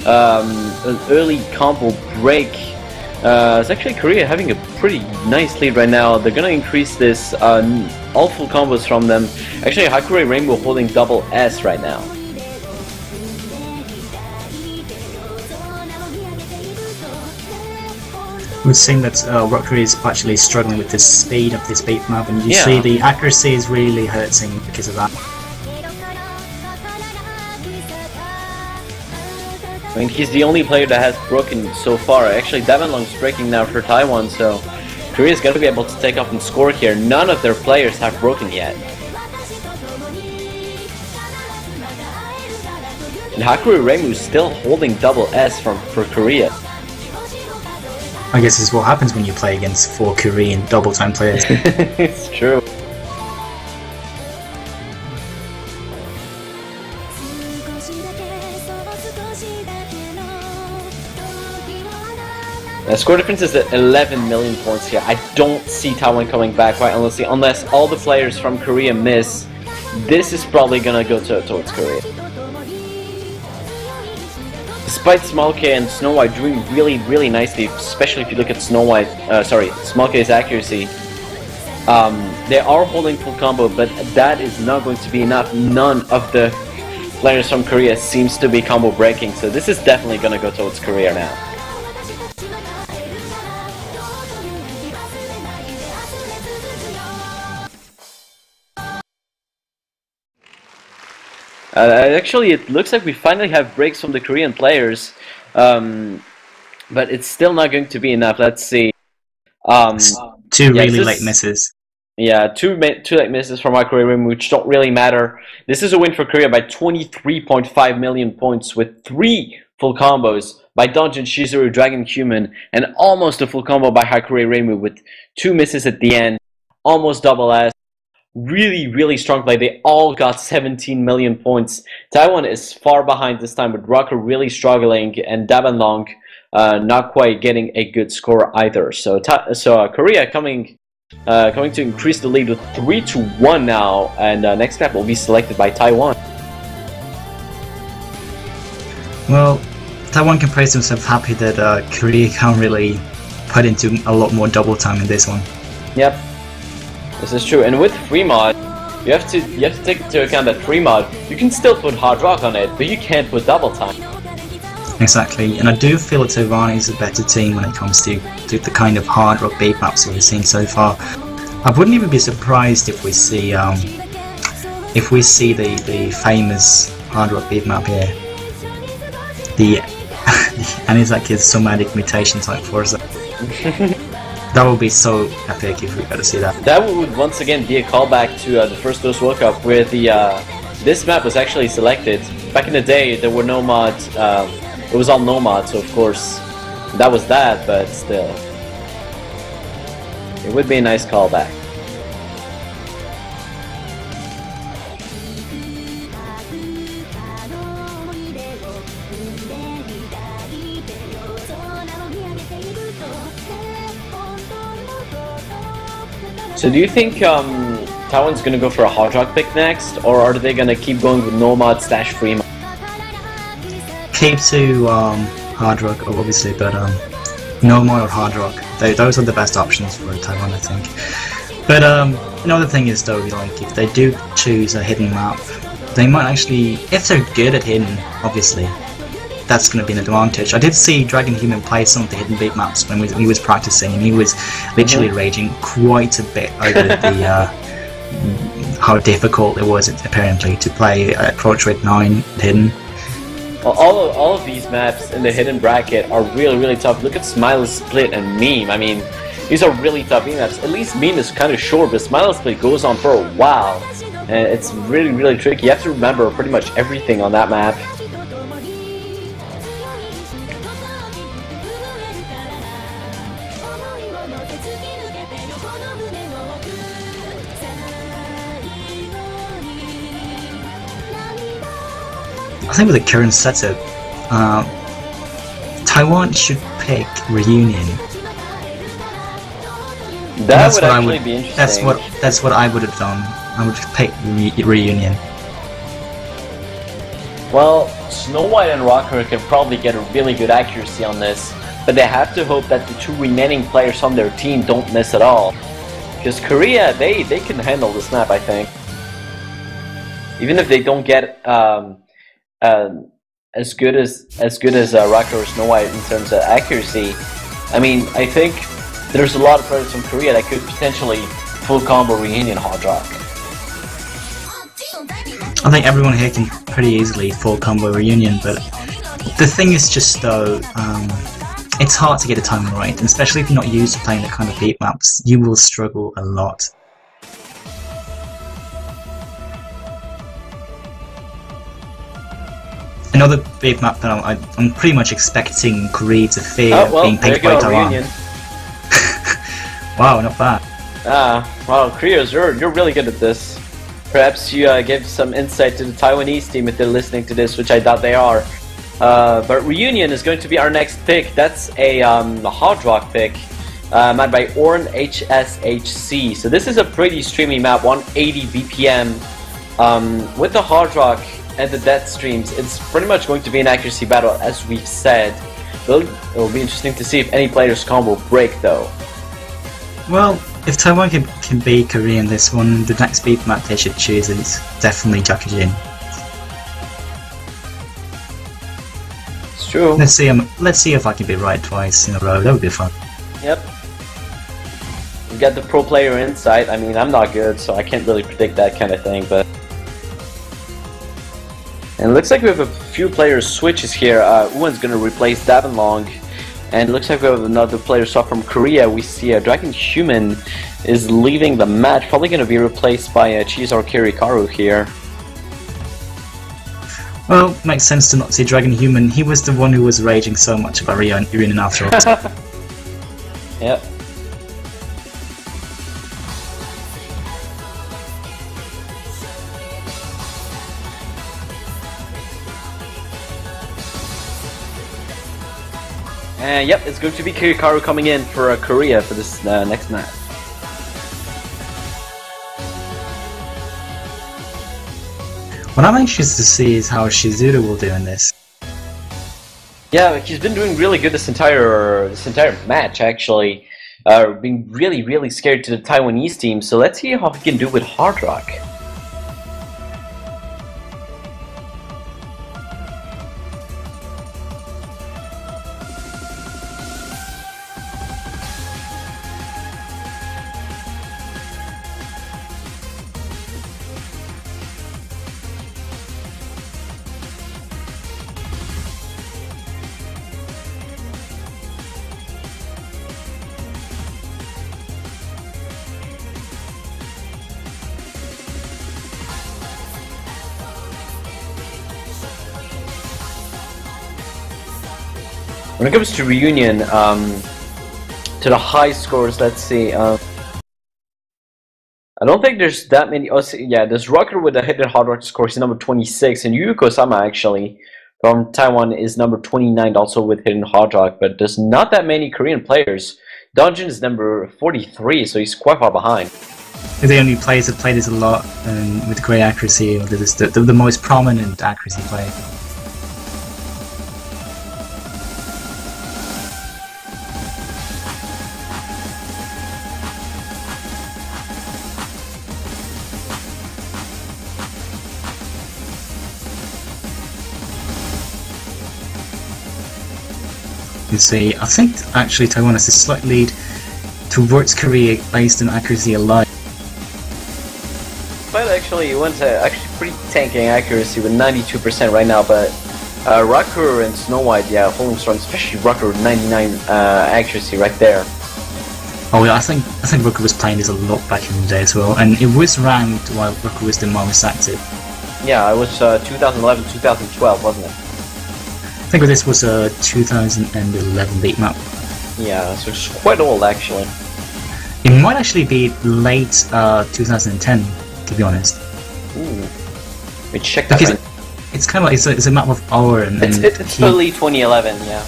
an early combo break. It's actually Korea having a pretty nice lead right now. They're going to increase this all full combos from them. Actually, Hakure Rainbow holding double S right now. We're seeing that Rocker is actually struggling with the speed of this beat map, and you see the accuracy is really hurting because of that. I mean, he's the only player that has broken so far. Actually, Davenlong's breaking now for Taiwan, so Korea's gonna be able to take off and score here. None of their players have broken yet. And Hakuri Reimu is still holding double S for Korea. I guess this is what happens when you play against 4 Korean double-time players. It's true. The score difference is at 11 million points here. I don't see Taiwan coming back, quite honestly, unless all the players from Korea miss. This is probably gonna go towards Korea. Despite Small K and Snow White doing really nicely, especially if you look at Small K's accuracy, they are holding full combo, but that is not going to be enough. None of the players from Korea seems to be combo breaking, so this is definitely gonna go towards Korea now. Actually, it looks like we finally have breaks from the Korean players, but it's still not going to be enough. Let's see. Two really late misses. Yeah, two late misses from Hakuri Reimu, which don't really matter. This is a win for Korea by 23.5 million points with 3 full combos by Dungeon, Shizuru, Dragon Human, and almost a full combo by Hakuri Reimu with 2 misses at the end. Almost double S. Really strong play. They all got 17 million points. Taiwan is far behind this time, with Rocker really struggling and Davenlong not quite getting a good score either. So Korea coming to increase the lead with 3-1 now, and next map will be selected by Taiwan. Well, Taiwan can praise themselves happy that Korea can't really put into a lot more double time in this one. Yep. This is true, and with free mod, you have to take into account that free mod, you can still put hard rock on it, but you can't put double time. Exactly, and I do feel that Taiwan is a better team when it comes to the kind of hard rock beat maps we've seen so far. I wouldn't even be surprised if we see the famous hard rock beat map here, the Anizaki's somatic mutation type Forza. That would be so epic if we got to see that. That would once again be a callback to the first OSU World Cup, where this map was actually selected. Back in the day, there were no mods. It was all no mods, so of course that was that. But still, it would be a nice callback. So do you think Taiwan's gonna go for a hard rock pick next, or are they gonna keep going with no mod / free mod? Keep to hard rock, obviously, but no mod or hard rock. Those are the best options for Taiwan, I think. But another thing is though, like if they do choose a hidden map, they might actually, if they're good at hidden, obviously, that's going to be an advantage. I did see Dragon Human play some of the hidden beat maps when he was practicing, and he was literally raging quite a bit over the how difficult it was apparently to play Approach Rate 9 hidden. Well, all of these maps in the hidden bracket are really tough. Look at Smile Split and Meme. I mean, these are really tough maps. At least Meme is kind of short, but Smile Split goes on for a while, and it's really tricky. You have to remember pretty much everything on that map. I think with the current setup, Taiwan should pick Reunion. That would actually be interesting. That's what I would have done. I would pick Reunion. Well, Snow White and Rocker can probably get a really good accuracy on this, but they have to hope that the 2 remaining players on their team don't miss at all. Because Korea, they can handle this map, I think. Even if they don't get as good as Rocker or Snow White in terms of accuracy, I mean, I think there's a lot of players from Korea that could potentially full combo Reunion hard rock. I think everyone here can pretty easily full combo reunion, but the thing is just though, it's hard to get the timing right, and especially if you're not used to playing that kind of beat maps, you will struggle a lot. Another beat map that I'm pretty much expecting Korea to fear being picked by Taiwan. Wow, not bad. Wow, Koreans, you're really good at this. Perhaps you give some insight to the Taiwanese team if they're listening to this, which I doubt they are. But Reunion is going to be our next pick. That's a Hard Rock pick, made by Orn HSHC. So this is a pretty streamy map, 180 BPM. With the Hard Rock and the death streams, it's pretty much going to be an accuracy battle, as we've said. It'll be interesting to see if any player's combo will break, though. Well, if Taiwan can beat Korea in this one, the next beat map they should choose is definitely Jakujin. It's true. Let's see if I can be right twice in a row. That would be fun. Yep. We got the pro player insight. I mean, I'm not good, so I can't really predict that kind of thing, but. And it looks like we have a few player switches here. Uwan's gonna replace Davenlong. And it looks like we have another player swap from Korea. We see Dragon Human is leaving the match, probably going to be replaced by Chizor Kirikaru here. Well, makes sense to not see Dragon Human. He was the one who was raging so much about Reunion after all. Yep. And yep, it's going to be Kirikaru coming in for Korea for this next match. What I'm anxious to see is how Shizuru will do in this. Yeah, he's been doing really good this entire match, actually. Being really scared to the Taiwanese team, so let's see how he can do with Hard Rock. When it comes to Reunion, to the high scores, let's see. I don't think there's that many. Oh, yeah, there's Rocker with a hidden Hard Rock score. He's number 26, and Yuko-sama actually from Taiwan is number 29, also with hidden Hard Rock. But there's not that many Korean players. Dungeon is number 43, so he's quite far behind. The only players that play this a lot with great accuracy, or the most prominent accuracy player. You see, I think actually Taiwan has a slight lead towards Korea based on accuracy alone. But actually, went pretty tanking accuracy with 92% right now. But Rocker and Snow White, yeah, holding strong, especially Rocker with 99 accuracy right there. Oh yeah, I think Rocker was playing this a lot back in the day as well, and it was ranked while Rocker was the most active. Yeah, it was 2011, 2012, wasn't it? I think this was a 2011 beat map. Yeah, so it's quite old actually. It might actually be late 2010, to be honest. Ooh. We check that. Because it's kind of like it's a map of our and it's early 2011, yeah.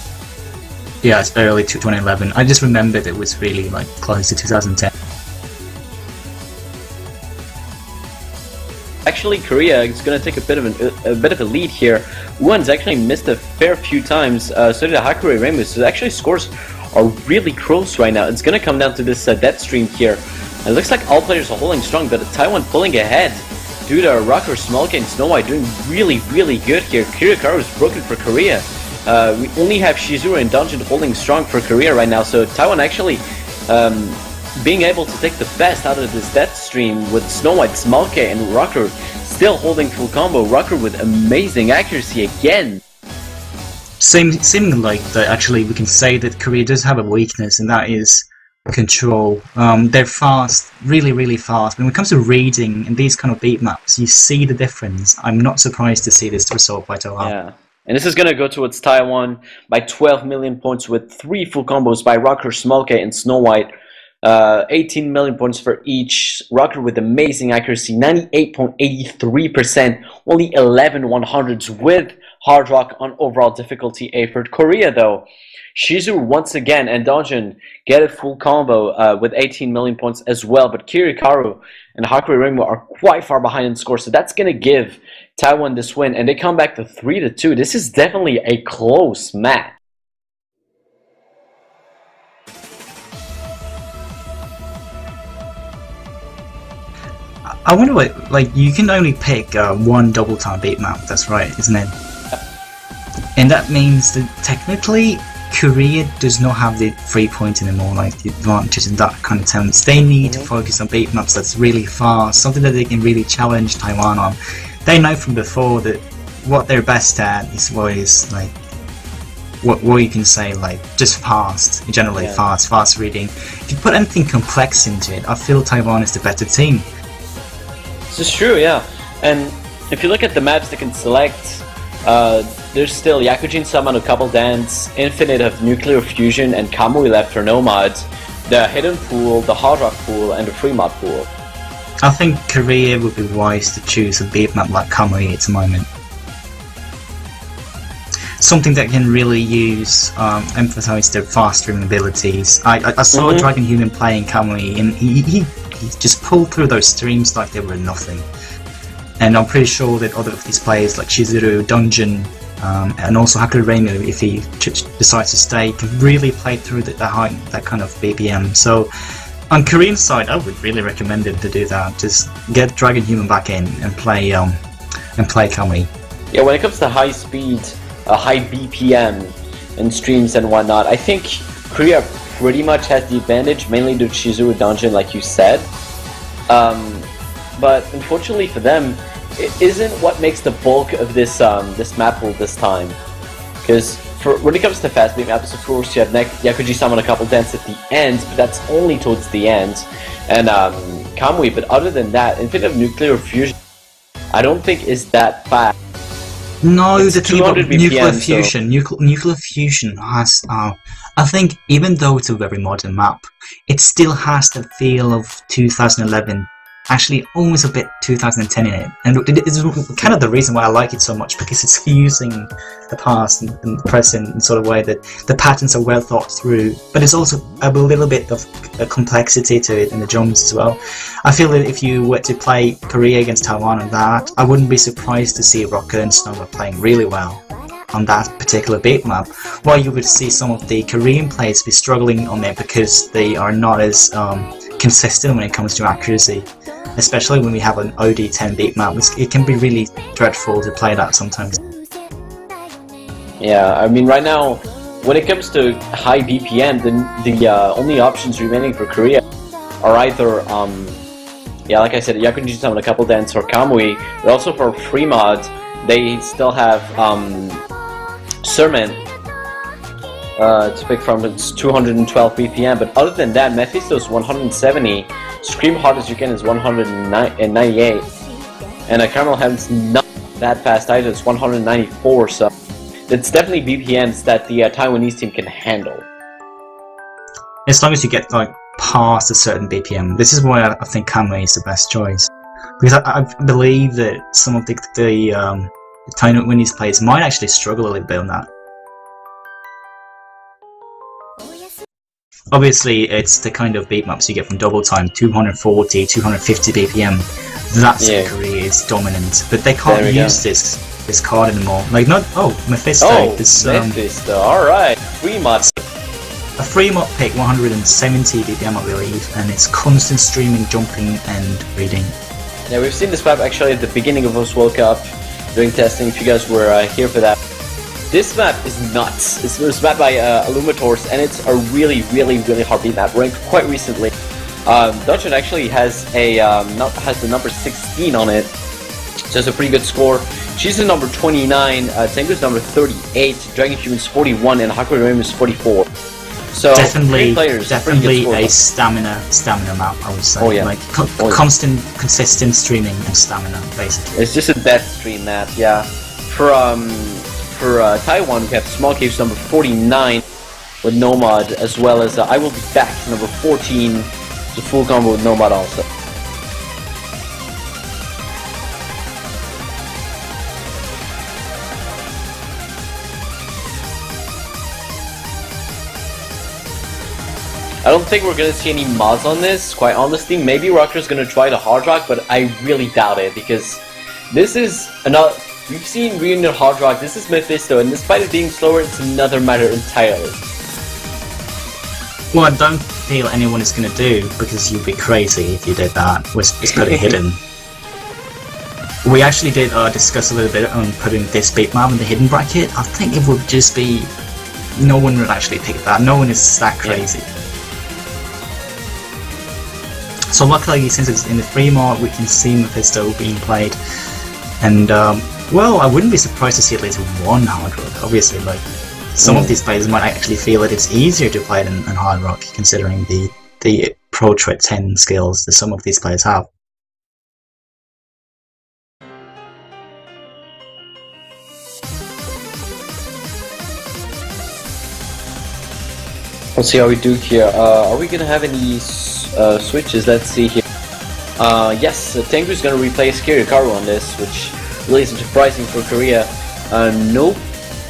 Yeah, it's early 2011. I just remembered it was really like close to 2010. Actually, Korea is going to take a bit of a lead here. Uwan's actually missed a fair few times. So did Hakure Rainbow. So actually, scores are really close right now. It's going to come down to this death stream here. It looks like all players are holding strong, but Taiwan pulling ahead due to Rocker, Smolka, and Snow White doing really good here. Kirikaru is broken for Korea. We only have Shizuru and Dungeon holding strong for Korea right now. So Taiwan actually being able to take the best out of this death stream with Snow White, Smolka, and Rocker still holding full combo. Rucker with amazing accuracy again. Seeming like that, actually, we can say that Korea does have a weakness, and that is control. They're fast, really fast. When it comes to reading in these kind of beat maps, you see the difference. I'm not surprised to see this result by Taiwan. Yeah, and this is gonna go towards Taiwan by 12 million points with 3 full combos by Rucker, Smolke, and Snow White. 18 million points for each. Rucker with amazing accuracy, 98.83%, only 11 100s with Hard Rock on overall difficulty A for Korea though. Shizu once again and Donjin get a full combo with 18 million points as well, but Kirikaru and Hakuri Rainbow are quite far behind in score, so that's going to give Taiwan this win, and they come back to 3-2. This is definitely a close match. I wonder what, like, you can only pick one double time beat map, that's right, isn't it? And that means that technically Korea does not have the 3-point anymore, like the advantage in that kind of terms. They need to focus on beat maps that's really fast, something that they can really challenge Taiwan on. They know from before that what they're best at is always like what you can say, like just fast, generally fast reading. If you put anything complex into it, I feel Taiwan is the better team. This is true, yeah. And if you look at the maps they can select, there's still Yakujin Summon, a couple dance, Infinite of Nuclear Fusion, and Kamui left for no mods, the Hidden Pool, the Hard Rock Pool, and the Free Mod Pool. I think Korea would be wise to choose a beat map like Kamui at the moment. Something that can really emphasize their fast streaming abilities. I saw Dragon Human playing Kamui, and he just pulled through those streams like they were nothing. And I'm pretty sure that other of these players like Chizuru, Dungeon, and also Hakuri Reinu, if he decides to stay, can really play through that kind of BPM. So on Korean side, I would really recommend him to do that. Just get Dragon Human back in and play Kamui. Yeah, when it comes to high speed, high BPM and streams and whatnot, I think Korea pretty much has the advantage, mainly due to Chizuru Dungeon, like you said. But unfortunately for them, it isn't what makes the bulk of this this map pool this time. Because when it comes to fast beat maps, of course you have Yakuji summon a couple dance at the end, but that's only towards the end. And Kamui, but other than that, Infinite of Nuclear Fusion, I don't think is that fast. No, it's the thing about Nuclear Fusion, Nuclear Fusion has, I think, even though it's a very modern map, it still has the feel of 2011. Actually, almost a bit 2010 in it, and it's kind of the reason why I like it so much, because it's using the past and the present in sort of way that the patterns are well thought through, but there's also a little bit of a complexity to it in the jumps as well. I feel that if you were to play Korea against Taiwan on that, I wouldn't be surprised to see Rocker and Snow playing really well on that particular beat map, while you would see some of the Korean players be struggling on it because they are not as consistent when it comes to accuracy. Especially when we have an OD10 beat map, it can be really dreadful to play that sometimes. Yeah, I mean right now, when it comes to high BPM, the only options remaining for Korea are either, yeah, like I said, Yakuji summon a couple dance or Kamui, but also for free mod, they still have Sermon to pick from. It's 212 BPM, but other than that, Mephisto's 170, Scream Hard as You Can is 198, and Caramel Heaven's not that fast either, it's 194, so it's definitely BPMs that the Taiwanese team can handle. As long as you get like past a certain BPM, this is why I think Kamui is the best choice. Because I believe that some of the Taiwanese players might actually struggle a little bit on that. Obviously, it's the kind of beat maps you get from Double Time, 240, 250 BPM. That's where Korea is dominant, but they can't use this card anymore. Like, not Mephisto. Oh, Mephisto. All right, free mod. A free mod pick, 170 BPM, I believe, and it's constant streaming, jumping, and reading. Yeah, we've seen this map actually at the beginning of OSU World Cup during testing. If you guys were here for that. This map is nuts. It was mapped by Illumitors, and it's a really hard beat map, ranked quite recently. Dungeon actually has a has the number 16 on it, So that's a pretty good score. She's the number 29, Tengu's number 38, Dragon Human's 41, and Haku Raymond's 44. So definitely, players, definitely a stamina map, I would say. Oh yeah, like constant, consistent streaming and stamina, basically. It's just a death stream map, yeah. For Taiwan, we have Small Caves number 49 with Nomad, as well as I Will Be Back number 14, the full combo with Nomad also. I don't think we're gonna see any mods on this, quite honestly. Maybe Rocker's gonna try the Hard Rock, but I really doubt it, because this is another... We've seen Reunion Hard Rock, this is Mephisto, and despite it being slower, it's another matter entirely. What I don't feel anyone is gonna do, because you'd be crazy if you did that, was put it hidden. We actually did discuss a little bit on putting this beat map in the hidden bracket. I think it would just be... No one would actually pick that, no one is that crazy. Yeah. So luckily, since it's in the free mod, we can see Mephisto being played, and well, I wouldn't be surprised to see at least one Hard Rock. Obviously, like some of these players might actually feel that it's easier to play than Hard Rock, considering the Pro Trait 10 skills that some of these players have. Let's see how we do here. Are we gonna have any switches? Let's see here. Yes, Tengu's gonna replace Kirikaru on this, which really isn't surprising for Korea. No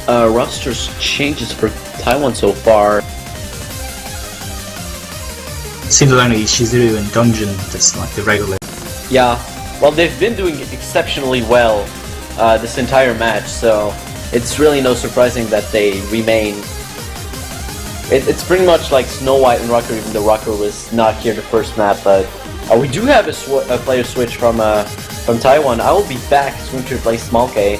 rosters changes for Taiwan so far. Seems only Shizuru and Dungeon that's like the regular. Yeah, well, they've been doing exceptionally well this entire match, so it's really no surprising that they remain. It's pretty much like Snow White and Rocker, even though Rocker was not here the first map, but we do have a player switch from Taiwan. I Will Be Back is going to replace Small K.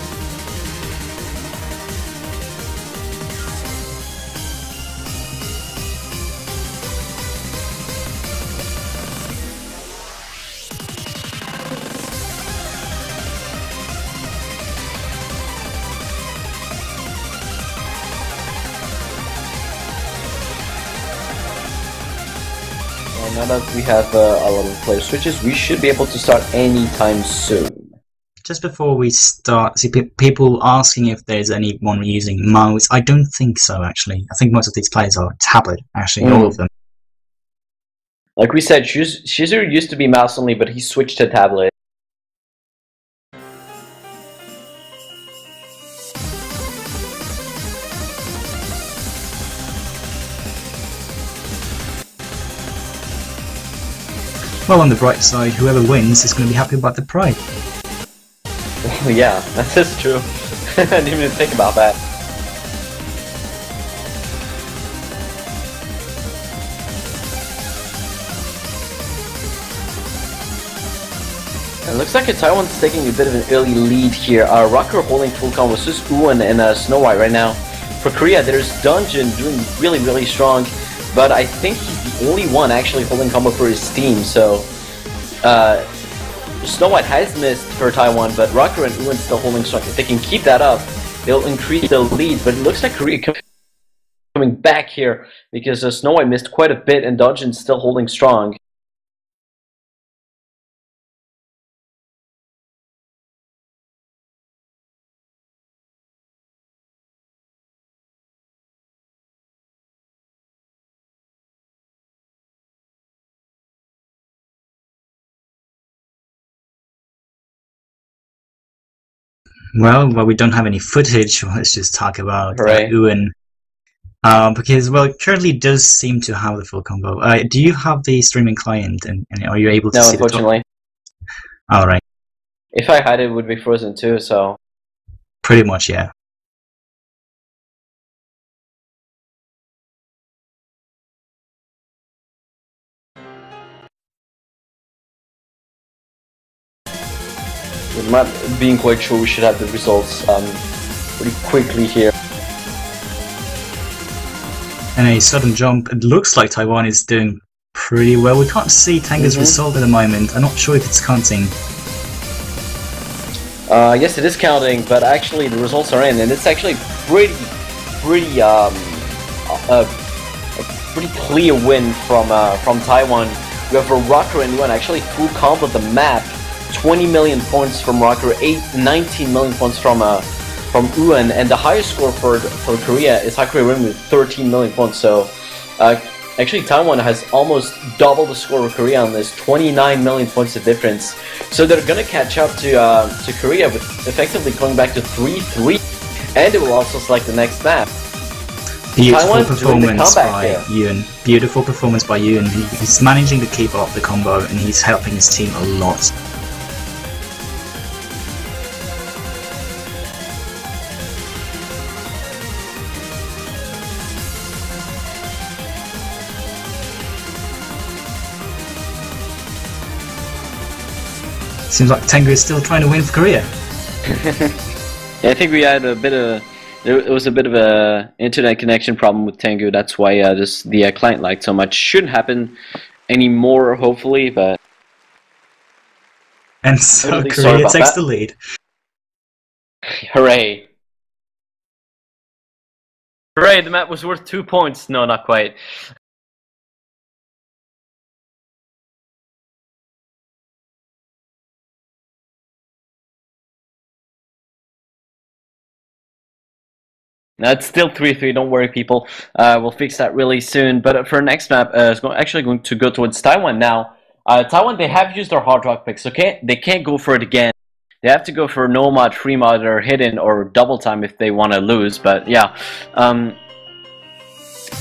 Now that we have a lot of player switches, we should be able to start anytime soon. Just before we start, see people asking if there's anyone using mouse. I don't think so, actually. I think most of these players are tablet, actually, all of them. Like we said, Shizuru used to be mouse only, but he switched to tablet. Well, on the bright side, whoever wins is going to be happy about the prize. Well, yeah, that's true. I didn't even think about that. It looks like Taiwan's taking a bit of an early lead here. Rocker holding full combo, it's just Uwan and Snow White right now. For Korea, there's Dungeon doing really strong, but I think he's the only one actually holding combo for his team, so Snow White has missed for Taiwan, but Rocker and Uwan still holding strong. If they can keep that up, they'll increase the lead, but it looks like Korea coming back here, because Snow White missed quite a bit and Dungeon's still holding strong. Well, we don't have any footage. Let's just talk about Right. Uwan. Because, well, it currently does seem to have the full combo. Do you have the streaming client, and are you able to No, see unfortunately. the top? Alright. If I had it, it would be frozen too, so... Pretty much, yeah. With not being quite sure, we should have the results pretty quickly here. And a sudden jump. It looks like Taiwan is doing pretty well. We can't see Tanga's result at the moment. I'm not sure if it's counting. Yes, it is counting, but actually the results are in, and it's actually pretty clear win from Taiwan. We have a Rocker and Yuan actually full combo the map. 20 million points from Rocker, 19 million points from Yuan, and the highest score for Korea is Hakuri Rim with 13 million points. So actually Taiwan has almost double the score of Korea on this, 29 million points of difference. So they're gonna catch up to Korea with effectively going back to 3-3, and they will also select the next map. Beautiful Taiwan performance by here. Yuan. Beautiful performance by Yuan. He's managing to keep up the combo and he's helping his team a lot. Seems like Tengu is still trying to win for Korea. Yeah, I think we had a bit of... It was a bit of a internet connection problem with Tengu. That's why the client lagged so much. Shouldn't happen anymore, hopefully, but... And so Korea takes the lead. Hooray. Hooray, the map was worth 2 points. No, not quite. No, it's still 3-3, don't worry people. We'll fix that really soon. But for next map, it's actually going to go towards Taiwan now. Taiwan, they have used their hard rock picks, okay? They can't go for it again. They have to go for no mod, free mod, or hidden, or double time if they want to lose. But yeah,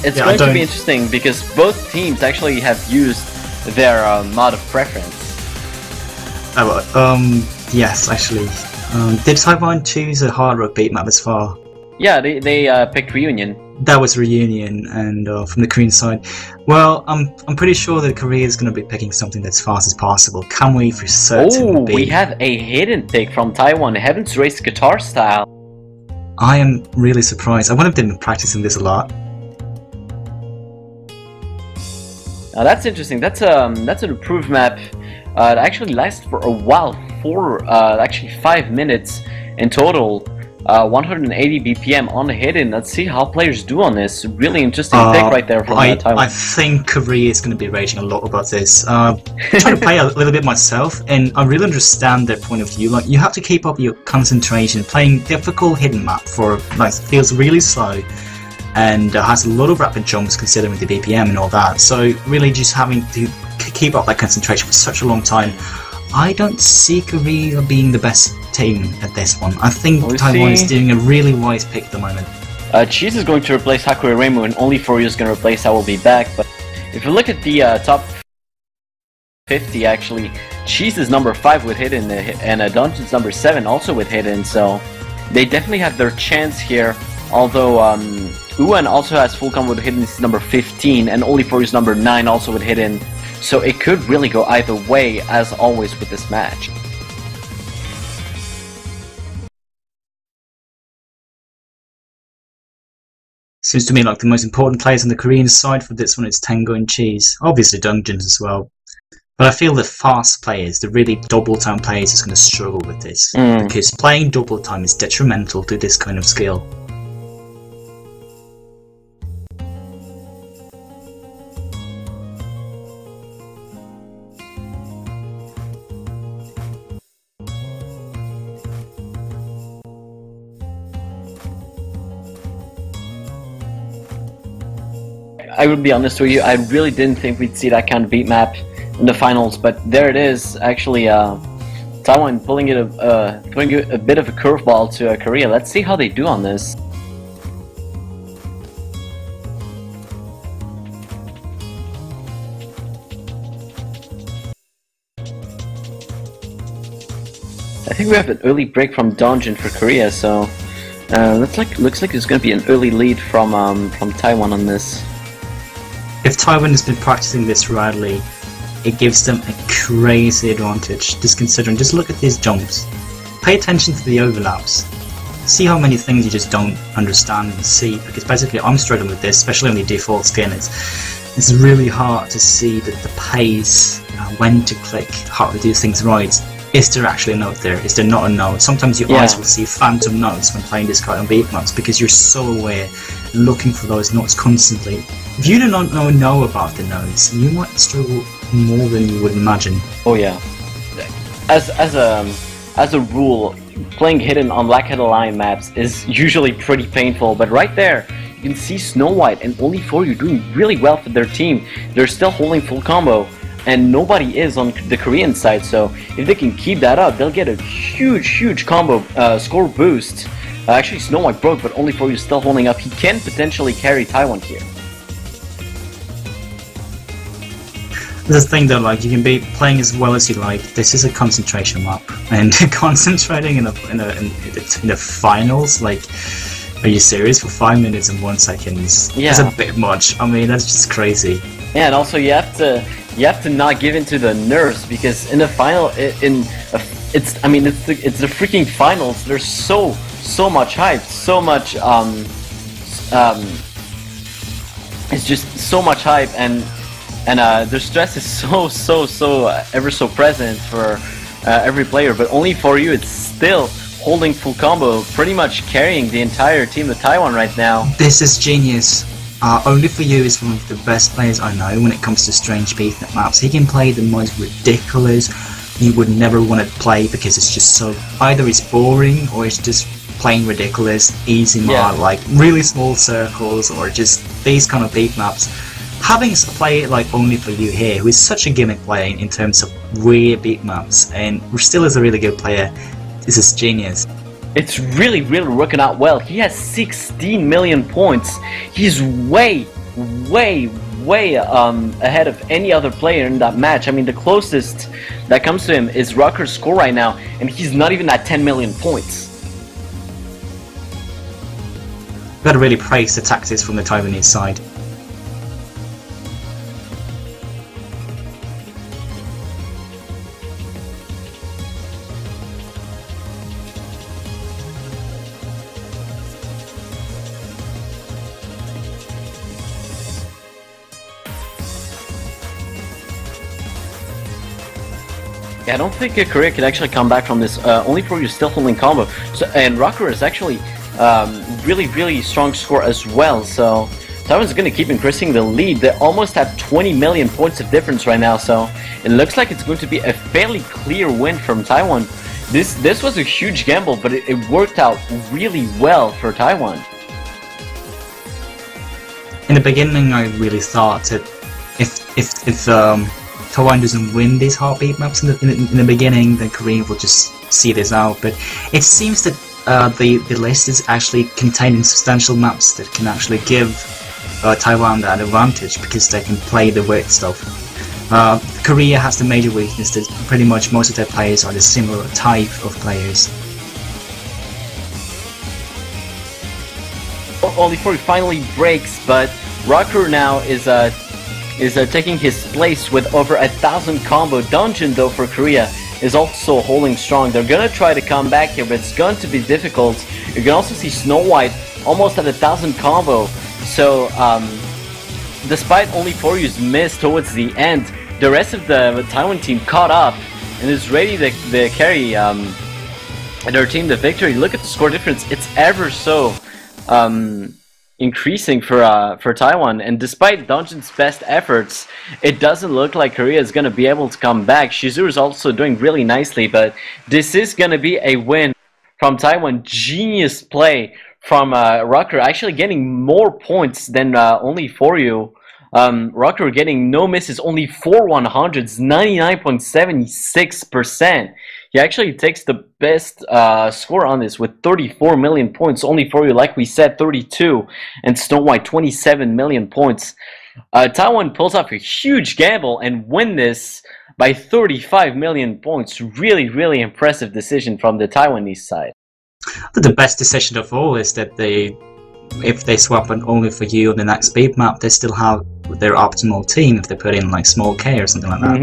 it's going to be interesting because both teams actually have used their mod of preference. Yes, actually. Did Taiwan choose a hard rock beat map as far? Yeah, they picked Reunion. That was Reunion, and from the Korean side, well, I'm pretty sure that Korea is going to be picking something that's fast as possible. Can we for certain be? We have a hidden pick from Taiwan, Heaven's Race guitar style. I am really surprised. I would have been practicing this a lot. Now that's interesting. That's an improved map. It actually lasted for a while, actually 5 minutes in total. 180 BPM on the hidden. Let's see how players do on this. Really interesting pick right there from Taiwan. I think Korea is going to be raging a lot about this. I'm trying to play a little bit myself, and I really understand their point of view. Like, you have to keep up your concentration. Playing difficult hidden map for feels really slow, and has a lot of rapid jumps considering the BPM and all that. So really, just having to keep up that concentration for such a long time. I don't see Korea being the best team at this one. I think Taiwan is doing a really wise pick at the moment. Cheese is going to replace Hakuri Reimu, and only for you is going to replace I Will Be Back. But if you look at the top 50, actually, Cheese is number 5 with hidden, and Dungeon's number 7 also with hidden. So they definitely have their chance here. Although Yuan also has full combo with hidden, is number 15, and only for you is number 9 also with hidden. So it could really go either way, as always with this match. Seems to me like the most important players on the Korean side for this one is Tango and Cheese. Obviously Dungeons as well. But I feel the fast players, the really double time players, is going to struggle with this. Because playing double time is detrimental to this kind of skill. I would be honest with you, I really didn't think we'd see that kind of beat map in the finals, but there it is. Actually, Taiwan pulling a bit of a curveball to Korea. Let's see how they do on this. I think we have an early break from Dungeon for Korea, so looks like there's going to be an early lead from Taiwan on this. If Taiwan has been practicing this rightly, it gives them a crazy advantage. Just look at these jumps. Pay attention to the overlaps. See how many things you just don't understand and see, because basically I'm struggling with this, especially on the default skin. It's really hard to see the pace, when to click, how to do things right. is there actually a note there? Is there not a note? Sometimes your eyes will see phantom notes when playing this card on beat maps because you're so aware, looking for those notes constantly. If you do not know about the notes, you might struggle more than you would imagine. Oh yeah. As a rule, playing hidden on Black Head Line maps is usually pretty painful, but right there, you can see Snow White and only 4U doing really well for their team. They're still holding full combo, and nobody is on the Korean side, so if they can keep that up, they'll get a huge combo score boost. Actually, Snow White broke, but only 4U is still holding up. He can potentially carry Taiwan here. The thing though, like, you can be playing as well as you like. This is a concentration map, and concentrating in the finals, like, are you serious? For 5 minutes and 1 second, that's a bit much. I mean, that's just crazy. Yeah, and also you have to not give in to the nerves, because in the final, it's the freaking finals. There's so much hype, so much it's just so much hype, and the stress is so ever so present for every player. But only 4U, it's still holding full combo, pretty much carrying the entire team of Taiwan right now. This is genius. Only 4U is one of the best players I know when it comes to strange beatmap maps. He can play the most ridiculous you would never want to play, because it's just so, either it's boring or it's just plain ridiculous, easy map, like really small circles, or just these kind of beat maps. Having a player like Only 4U here, who is such a gimmick player in terms of weird beat maps, and who still is a really good player, this is genius. It's really working out well. He has 16 million points. He's way ahead of any other player in that match. I mean, the closest that comes to him is Rucker's score right now, and he's not even at 10 million points. Gotta really praise the tactics from the Taiwanese side. I don't think Korea can actually come back from this. Only 4U is still holding combo, so, and Rocker is actually really strong score as well. So Taiwan's going to keep increasing the lead. They almost have 20 million points of difference right now. So it looks like it's going to be a fairly clear win from Taiwan. This was a huge gamble, but it worked out really well for Taiwan. In the beginning, I really thought that if Taiwan doesn't win these hard beat maps in the beginning, then Korea will just see this out. But it seems that the list is actually containing substantial maps that can actually give Taiwan that advantage, because they can play the weird stuff. Korea has the major weakness that pretty much most of their players are the similar type of players. Only 4U finally breaks, but Rocker now is taking his place with over 1,000 combo. Dungeon, though, for Korea is also holding strong. They're gonna try to come back here, but it's going to be difficult. You can also see Snow White almost at 1,000 combo. So despite only 4U's miss towards the end, the rest of the Taiwan team caught up and is ready to carry their team to victory. Look at the score difference; it's ever so increasing for Taiwan, and despite Dungeon's best efforts, it doesn't look like Korea is going to be able to come back. Shizuru is also doing really nicely, but this is going to be a win from Taiwan. Genius play from Rucker, actually getting more points than only 4U. Rucker getting no misses, only 4 100s, 99.76%. He actually takes the best score on this with 34 million points. Only 4U, like we said, 32, and Snow White 27 million points. Taiwan pulls off a huge gamble and win this by 35 million points. Really impressive decision from the Taiwanese side. But the best decision of all is that if they swap on Only 4U on the next beat map, they still have their optimal team if they put in like small K or something like that.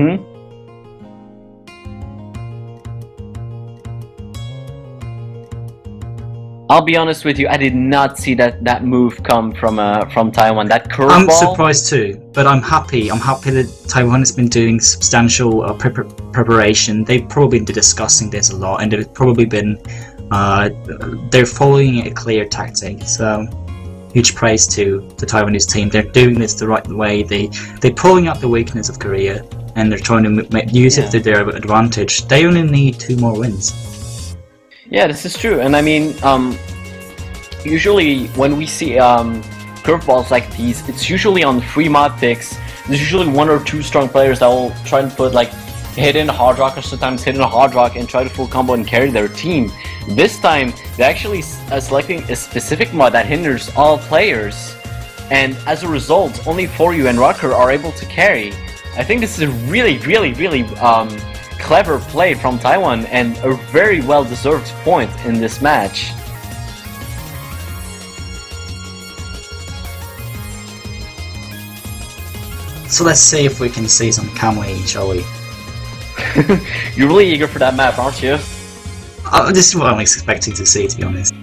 I'll be honest with you, I did not see that move come from Taiwan. That curveball. I'm surprised too, but I'm happy. I'm happy that Taiwan has been doing substantial preparation. They've probably been discussing this a lot, and they've probably been they're following a clear tactic. So huge praise to the Taiwanese team. They're doing this the right way. They're pulling out the weakness of Korea, and they're trying to use it to their advantage. They only need 2 more wins. Yeah, this is true, and I mean, usually when we see curveballs like these, it's usually on free mod picks. There's usually 1 or 2 strong players that will try and put like hidden hard rock or sometimes hidden hard rock and try to full combo and carry their team. This time, they're actually selecting a specific mod that hinders all players, and as a result, only 4U and Rocker are able to carry. I think this is a really clever play from Taiwan and a very well-deserved point in this match. So let's see if we can see some Kamui, shall we? You're really eager for that map, aren't you? This is what I'm expecting to see, to be honest.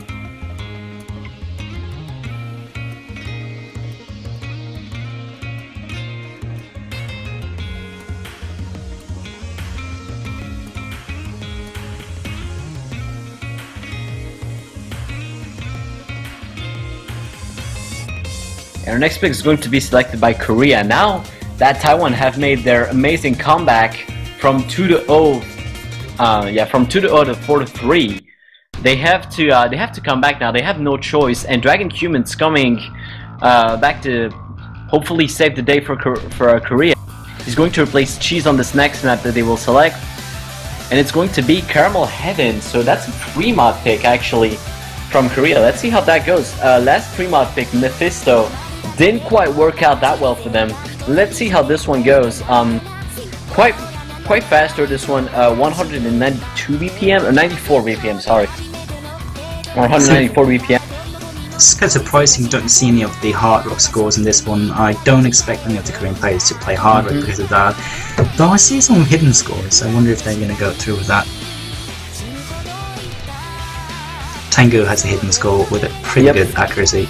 And our next pick is going to be selected by Korea. Now that Taiwan have made their amazing comeback from 2-0, from 2-0 to 4-3, they have to come back now. They have no choice, and Dragon Human's coming back to hopefully save the day for Korea. He's going to replace Cheese on this next map that they will select, and it's going to be Caramel Heaven. So that's a free mod pick actually from Korea. Let's see how that goes. Last free mod pick, Mephisto, didn't quite work out that well for them. Let's see how this one goes. Quite faster this one. 192 BPM or 94 BPM. Sorry, 194 BPM. It's kind of surprising you don't see any of the hard rock scores in this one. I don't expect any of the Korean players to play hard rock because of that. Though I see some hidden scores. I wonder if they're going to go through with that. Tango has a hidden score with a pretty good accuracy.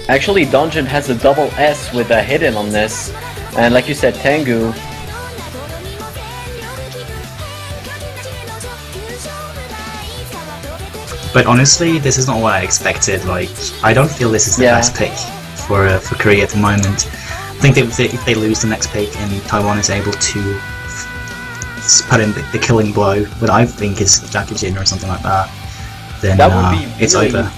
Actually, Dungeon has a double S with a hidden on this, and like you said, Tengu. But honestly, this is not what I expected. Like, I don't feel this is the best pick for Korea at the moment. I think if they lose the next pick and Taiwan is able to put in the killing blow, what I think is Jackie Jin or something like that, then it's over.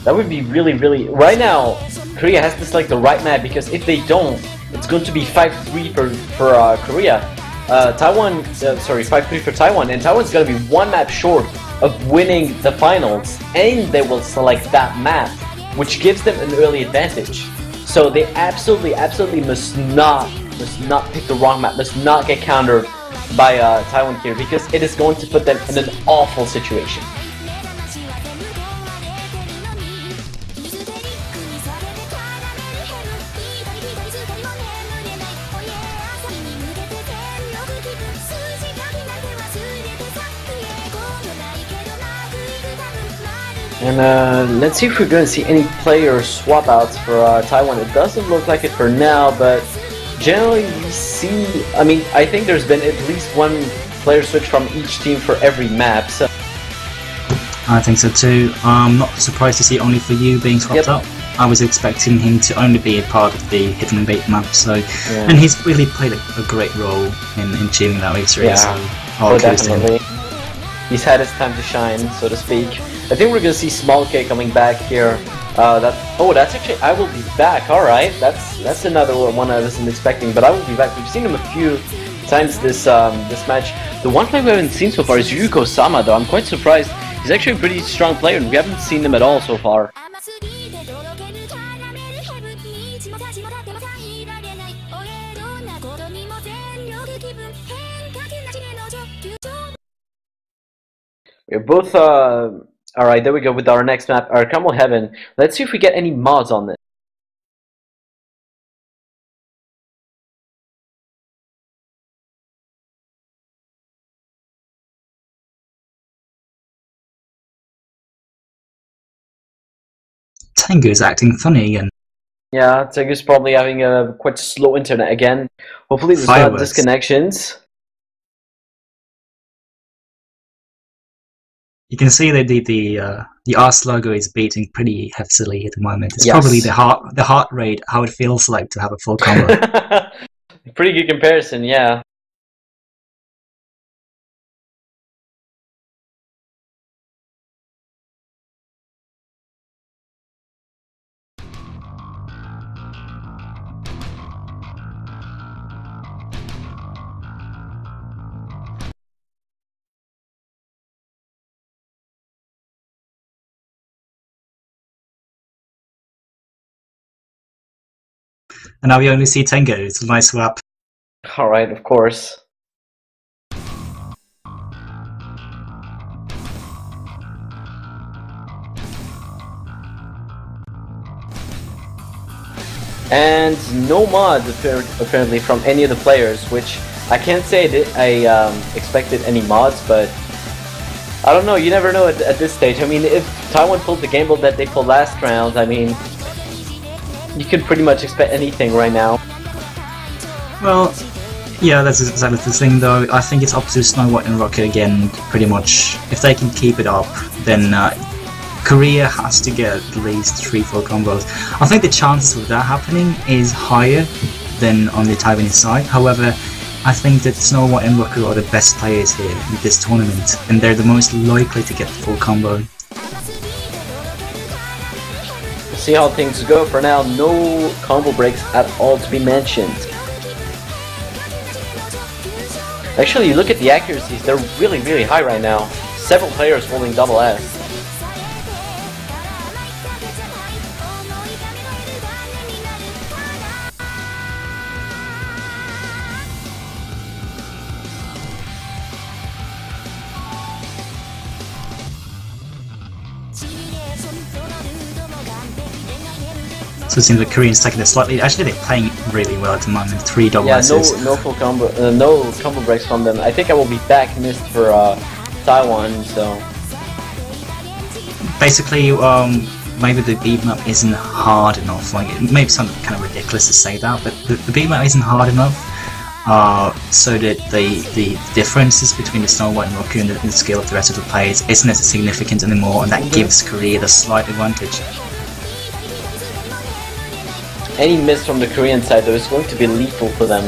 That would be really... Right now, Korea has to select the right map, because if they don't, it's going to be 5-3 for Korea. 5-3 for Taiwan, and Taiwan's going to be 1 map short of winning the finals, and they will select that map, which gives them an early advantage. So they absolutely must not pick the wrong map, must not get countered by Taiwan here, because it is going to put them in an awful situation. And let's see if we're going to see any player swap outs for Taiwan. It doesn't look like it for now, but generally we see... I mean, I think there's been at least 1 player switch from each team for every map, so... I think so too. I'm not surprised to see only for you being swapped up. I was expecting him to only be a part of the hidden bait map, so... Yeah. And he's really played a great role in achieving that victory, so... definitely. He's had his time to shine, so to speak. I think we're gonna see Small K coming back here. That's actually I Will Be Back. All right, that's another one I wasn't expecting, but I Will Be Back. We've seen him a few times this match. The one player we haven't seen so far is Yuko Sama, though. I'm quite surprised. He's actually a pretty strong player, and we haven't seen him at all so far. We're both alright, there we go with our next map, our Caramel Heaven. Let's see if we get any mods on this. Tengu is acting funny again. Yeah, Tengu's probably having a quite slow internet again. Hopefully there's not Fireworks. disconnections. You can see that the Arse logo is beating pretty heavily at the moment. It's Yes. probably the heart rate, how it feels like to have a full combo. Pretty good comparison, yeah. And now we only see Tengu. It's a nice swap. Alright, of course. And no mod apparently from any of the players, which I can't say I expected any mods, but I don't know, you never know at this stage. I mean, if Taiwan pulled the game that they pulled last round, I mean, you could pretty much expect anything right now. Well, yeah, that's exactly the thing though. I think it's up to Snow White and Rocket again, pretty much. If they can keep it up, then Korea has to get at least 3-4 combos. I think the chances of that happening is higher than on the Taiwanese side. However, I think that Snow White and Rocket are the best players here in this tournament, and they're the most likely to get the full combo. We'll see how things go. For now, no combo breaks at all to be mentioned. Actually, you look at the accuracies, they're really, really high right now. Several players holding double S. So it seems like Koreans taking it slightly. Actually, they're playing really well at the moment. 3 double Yeah, S's. no full combo, no combo breaks from them. I think I will be back missed for Taiwan. So basically, maybe the beat map isn't hard enough. Like, it may sound kind of ridiculous to say that, but the beat map isn't hard enough. So that the differences between the Snow White and Rocket and the skill of the rest of the players isn't as significant anymore, and that gives Korea the slight advantage. any miss from the Korean side though is going to be lethal for them.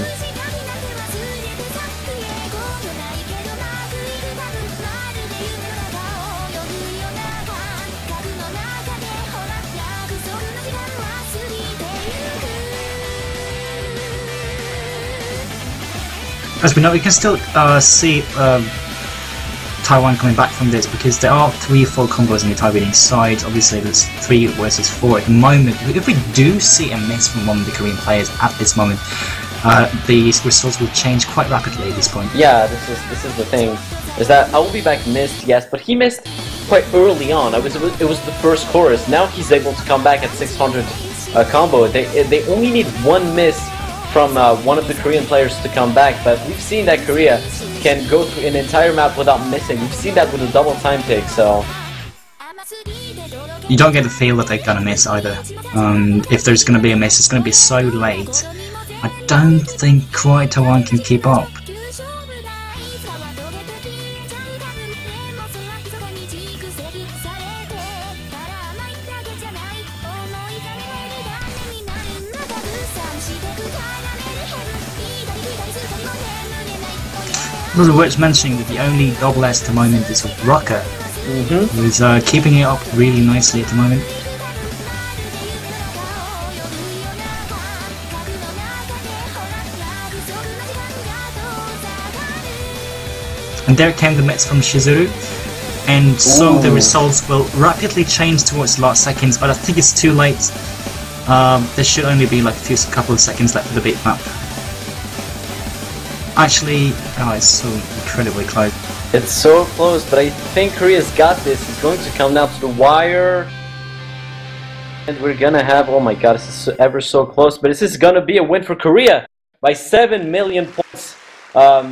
As we know, we can still see Taiwan coming back from this, because there are 3 full combos on the Taiwanese side. Obviously there's 3 versus 4 at the moment. If we do see a miss from one of the Korean players at this moment, the results will change quite rapidly at this point. Yeah, this is the thing, is that I will be back missed, yes, but he missed quite early on. It was the first chorus. Now he's able to come back at 600 combo. They only need 1 miss from one of the Korean players to come back, but we've seen that Korea can go through an entire map without missing. We've seen that with a double time pick, so... You don't get the feel that they're gonna miss either. If there's gonna be a miss, it's gonna be so late. I don't think quite Taiwan can keep up. Well, worth mentioning that the only double S at the moment is with Rocker, who's keeping it up really nicely at the moment. And there came the miss from Shizuru, and so the results will rapidly change towards the last seconds, but I think it's too late. There should only be like a couple of seconds left for the beat map. Actually, oh, it's so incredibly close. It's so close, but I think Korea's got this. It's going to come down to the wire. And we're gonna have, oh my god, this is ever so close, but this is gonna be a win for Korea by 7 million points.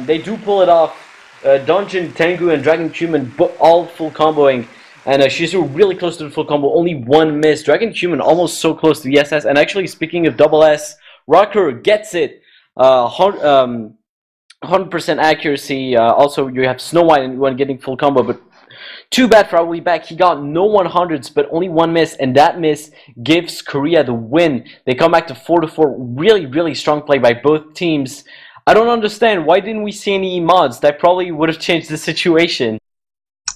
They do pull it off. Dungeon, Tengu, and Dragon Human all full comboing. And Shizuru really close to the full combo, only one miss. Dragon Human almost so close to the SS. And actually, speaking of double S, Rocker gets it. 100% accuracy. Also, you have Snow White and one getting full combo, but too bad for Awuli back. He got no 100s, but only one miss, and that miss gives Korea the win. They come back to 4-4. Really, really strong play by both teams. I don't understand. Why didn't we see any mods? That probably would have changed the situation.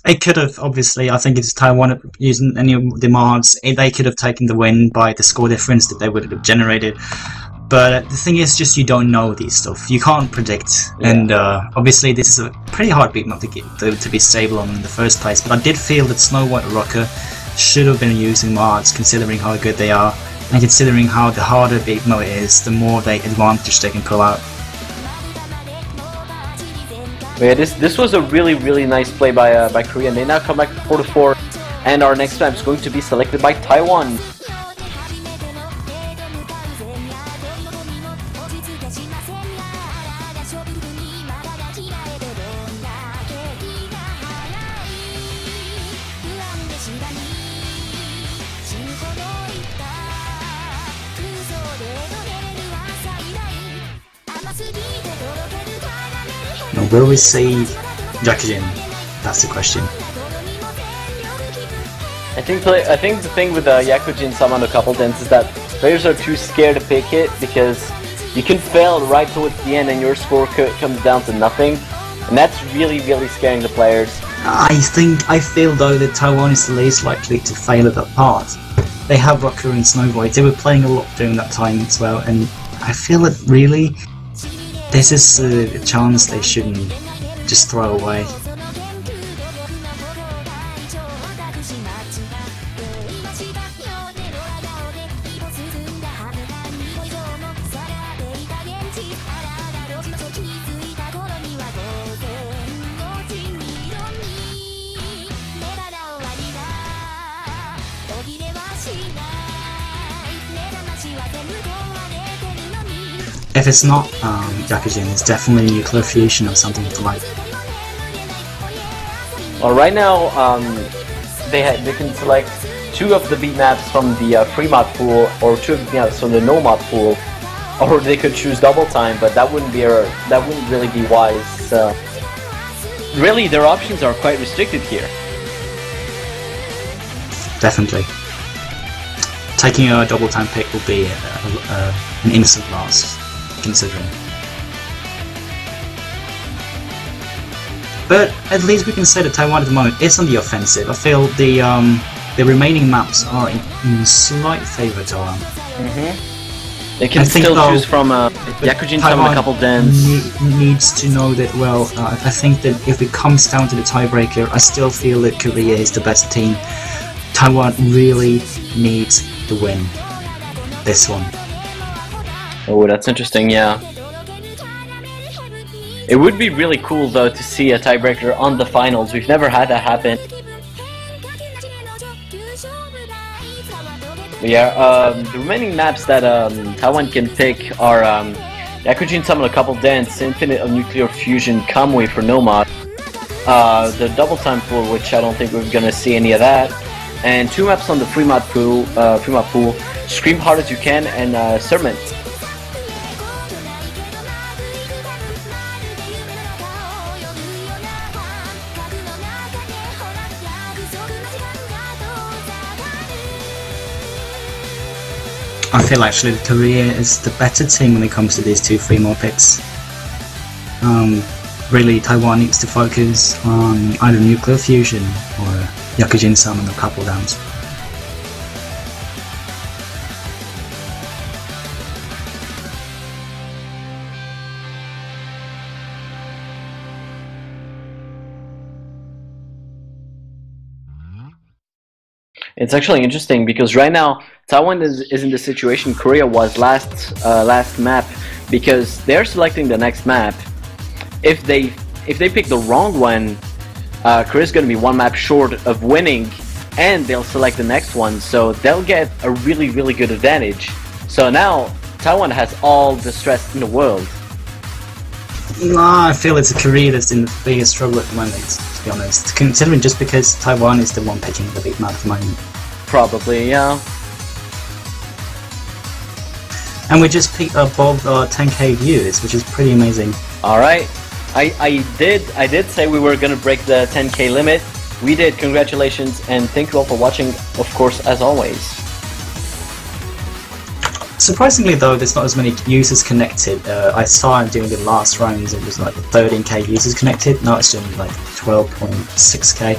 It could have, obviously. I think if Taiwan using any of the mods, they could have taken the win by the score difference that they would have generated. But the thing is, just you don't know these stuff. You can't predict. Yeah. And obviously this is a pretty hard beat map to be stable on in the first place. But I did feel that Snow White Rocker should have been using mods, considering how good they are, and considering how the harder beat mode is, the more advantage they can pull out. Yeah, this was a really, really nice play by Korea, and they now come back to 4-4, and our next map is going to be selected by Taiwan. Now, will we see Jakujin? That's the question. I think the thing with Yakujin Sama a couple dents is that players are too scared to pick it, because you can fail right towards the end and your score comes down to nothing, and that's really, really scaring the players. I feel though that Taiwan is the least likely to fail at that part. They have Rocker and Snow White. They were playing a lot during that time as well, and I feel that really this is a chance they shouldn't just throw away. If it's not Yakujin, it's definitely Nuclear Fusion or something like. Well, right now they can select 2 of the beat maps from the free mod pool, or 2 of the beat maps from the no mod pool, or they could choose double time, but that wouldn't really be wise. So really, their options are quite restricted here. Definitely. Taking a double time pick will be an instant loss, considering. But at least we can say that Taiwan at the moment is on the offensive. I feel the remaining maps are in slight favour to Taiwan. They can still choose from Yakujin Sama a couple dens. Needs to know that, well, I think that if it comes down to the tiebreaker, I still feel that Korea is the best team. Taiwan really needs to win this one. Oh, that's interesting, yeah. It would be really cool, though, to see a tiebreaker on the finals. We've never had that happen. Yeah, the remaining maps that Taiwan can pick are Yakujin Summon a couple dents, Infinite of Nuclear Fusion, Kamui for no mod, the double time pool, which I don't think we're gonna see any of that, and 2 maps on the free mod pool, Scream Hard As You Can and Sermon. I feel actually that Korea is the better team when it comes to these 2 free mod picks. Really, Taiwan needs to focus on either Nuclear Fusion or Yakujin Summon or couple downs. It's actually interesting because right now Taiwan is in the situation Korea was last map, because they're selecting the next map. If they pick the wrong one, Korea's going to be 1 map short of winning, and they'll select the next one, so they'll get a really, really good advantage. So now Taiwan has all the stress in the world. No, I feel it's a Korea that's in the biggest trouble at the moment, to be honest. Considering just because Taiwan is the one picking the big map at the moment. Probably, yeah. And we just peaked above 10k views, which is pretty amazing. Alright. I did say we were gonna break the 10k limit. We did, congratulations, and thank you all for watching, of course, as always. Surprisingly though, there's not as many users connected. I saw during the last rounds it was like 13k users connected, now it's doing like 12.6k.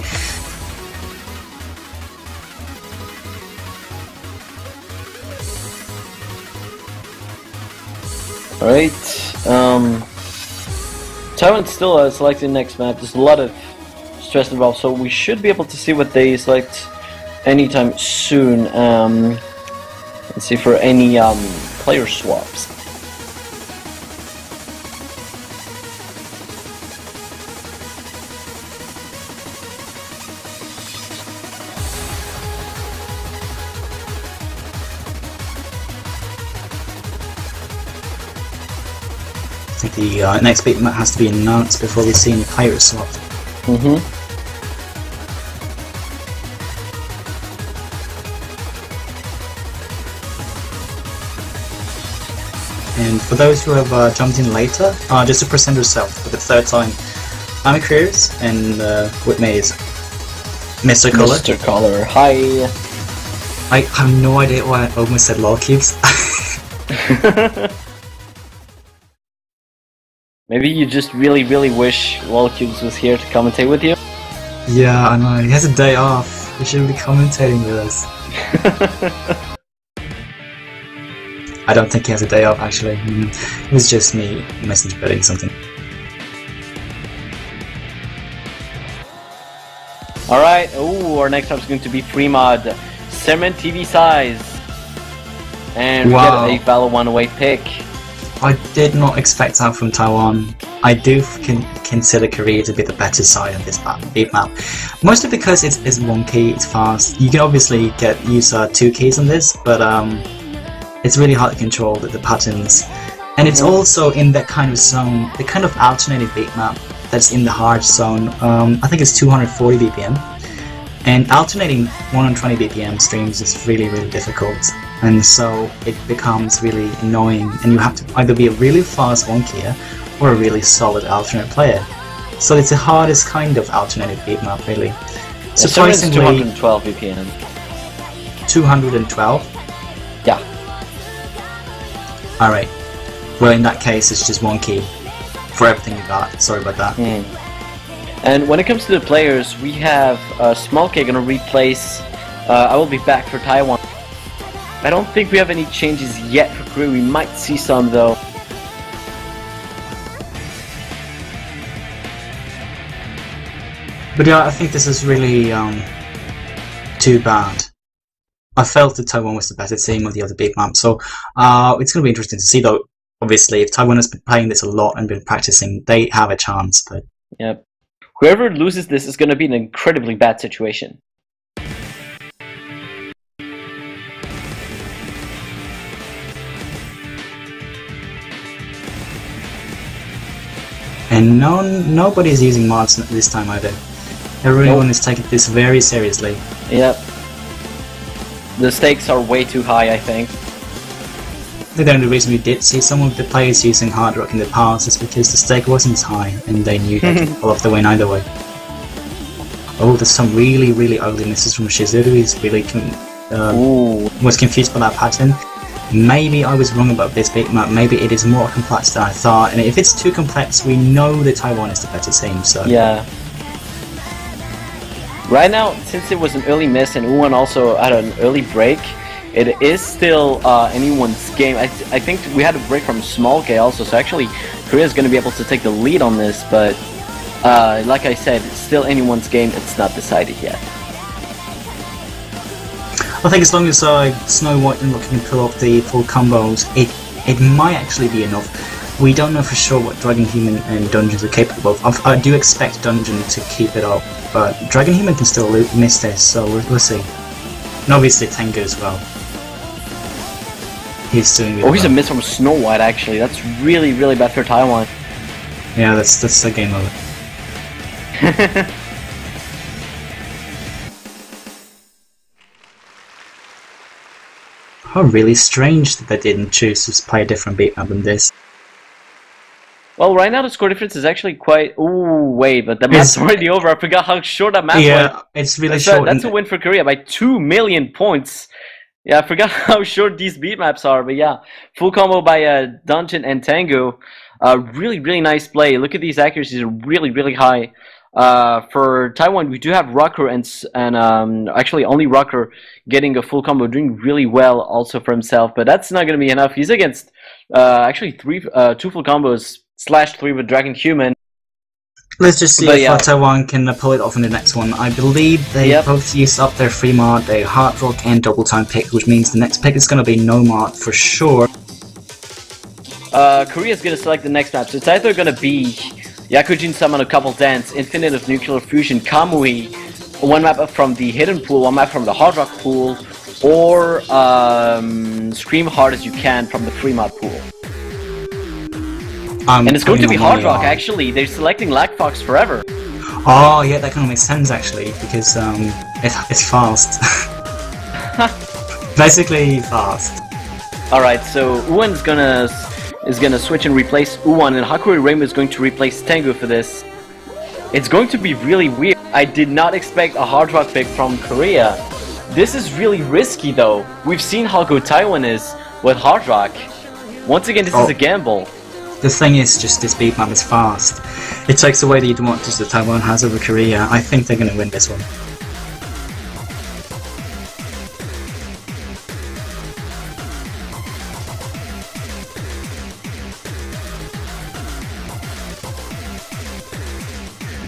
Alright, Taiwan's still selecting next map. There's a lot of stress involved, so we should be able to see what they select anytime soon. Let's see for any player swaps. I think the next big map has to be announced before we see any player swaps. And for those who have jumped in later, just to present yourself for the third time, I'm Chris, and with me is Mr. Collar. Mr. Collar, hi! I have no idea why I almost said lol cubes. Maybe you just really wish q.u.b.e was here to commentate with you? Yeah, I know, he has a day off, he should be commentating with us. I don't think he has a day off actually, it was just me message betting something. Alright, oh, our next up is going to be free mod, Sermon TV size. And wow. We get a Valor 108 pick. I did not expect that from Taiwan. I do consider Korea to be the better side of this big map. Mostly because it's wonky, it's fast. You can obviously use 2 keys on this, but it's really hard to control the patterns. And it's also in that kind of zone, the kind of alternating big map that's in the hard zone. I think it's 240 BPM. And alternating 120 BPM streams is really difficult. And so it becomes really annoying, and you have to either be a really fast one-keyer or a really solid alternate player. So it's the hardest kind of alternative beat map, really. Yeah, surprisingly, 212 BPM. 212? Yeah. Alright. Well, in that case, it's just one key for everything you got. Sorry about that. And when it comes to the players, we have Small K gonna replace I Will Be Back for Taiwan. I don't think we have any changes yet for Korea. We might see some though. But yeah, I think this is really too bad. I felt that Taiwan was the better team of the other big map, so it's going to be interesting to see though. Obviously, if Taiwan has been playing this a lot and been practicing, they have a chance. But yep, whoever loses this is going to be an incredibly bad situation. And nobody's using mods this time either. Everyone is taking this very seriously. Yep. The stakes are way too high, I think. The only reason we did see some of the players using hard rock in the past is because the stake wasn't as high and they knew they could pull off the win either way. Oh, there's some really ugly misses from Shizuru. He's really was confused by that pattern. Maybe I was wrong about this big map. Maybe it is more complex than I thought. And if it's too complex, we know that Taiwan is the better team. So yeah. Right now, since it was an early miss and Uwan also had an early break, it is still anyone's game. I think we had a break from Small K also, so actually Korea is going to be able to take the lead on this, but like I said, it's still anyone's game. It's not decided yet. I think as long as Snow White and Rock can pull off the full combos, it might actually be enough. We don't know for sure what Dragon Human and Dungeons are capable of. I do expect Dungeon to keep it up, but Dragon Human can still miss this, so we'll see. And obviously Tengu as well. He's doing really he's a miss from Snow White actually. That's really bad for Taiwan. Yeah, that's a game over. Oh, really strange that they didn't choose to play a different beat map than this. Well, right now the score difference is actually quite. Ooh, wait, but the map's already over. I forgot how short that map was. Yeah, it's really short. That's a win for Korea by 2 million points. Yeah, I forgot how short these beat maps are, but yeah, full combo by Dungeon and Tango. Really, really nice play. Look at these accuracies are really, really high. For Taiwan, we do have Rucker and actually only Rucker getting a full combo, doing really well also for himself. But that's not going to be enough. He's against actually 2 full combos / 3 with Dragon Human. Let's just see if Taiwan can pull it off in the next one. I believe they both used up their free mod, their Hard Rock and Double Time pick, which means the next pick is going to be no mod for sure. Korea's going to select the next map, so it's either going to be Yakujin Summon a Couple Dance, Infinite of Nuclear Fusion, Kamui, one map from the Hidden Pool, one map from the Hard Rock Pool, or Scream Hard as You Can from the free mod pool. And it's going to be Hard Rock, actually. They're selecting Lag Fox Forever. Oh, yeah, that kind of makes sense, actually, because it's fast. Basically fast. Alright, so Uwan is gonna switch and replace Uwan, and Hakuri Reimu is going to replace Tango for this. It's going to be really weird. I did not expect a Hard Rock pick from Korea. This is really risky, though. We've seen how good Taiwan is with Hard Rock. Once again, this is a gamble. The thing is, just this beat map is fast. It takes away the advantage that Taiwan has over Korea. I think they're going to win this one.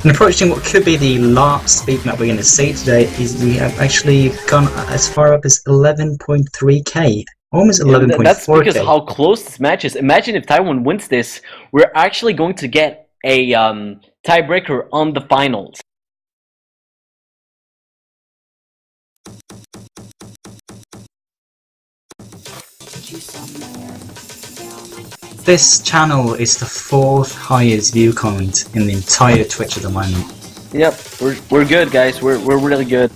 And approaching what could be the last beat map we're going to see today is we have actually gone as far up as 11.3k. Almost 11.4k. That's because how close this match is. Imagine if Taiwan wins this, we're actually going to get a tiebreaker on the finals. This channel is the 4th highest view count in the entire Twitch at the moment. Yep, we're good, guys. We're really good.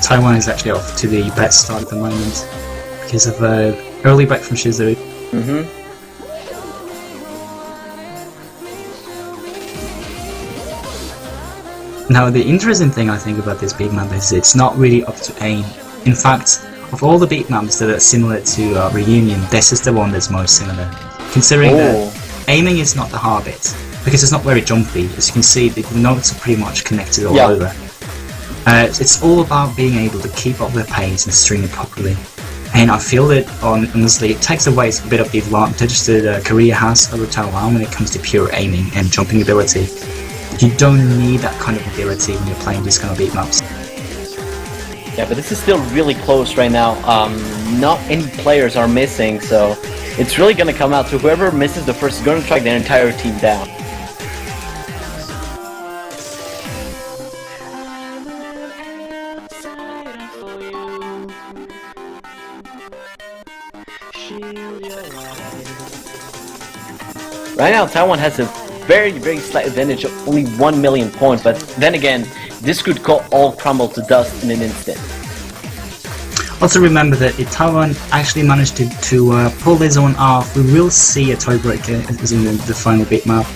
Taiwan is actually off to the best start at the moment because of early back from Shizuru. Now the interesting thing I think about this beat map is it's not really up to aim. In fact, of all the beat maps that are similar to Reunion, this is the one that's most similar. Considering that aiming is not the hard bit, because it's not very jumpy. As you can see, the notes are pretty much connected all over. It's all about being able to keep up the pace and string it properly. And I feel that, honestly, it takes away a bit of the advantage that Korea has over Taiwan when it comes to pure aiming and jumping ability. You don't need that kind of ability when you're playing these kind of beat maps. Yeah, but this is still really close right now. Not any players are missing, so it's really going to come out to whoever misses the first is going to track their entire team down. Right now, Taiwan has a very, very slight advantage of only 1 million points, but then again, this could all crumble to dust in an instant. Also remember that if Taiwan actually managed to pull this one off, we will see a tiebreaker as in the final beat map.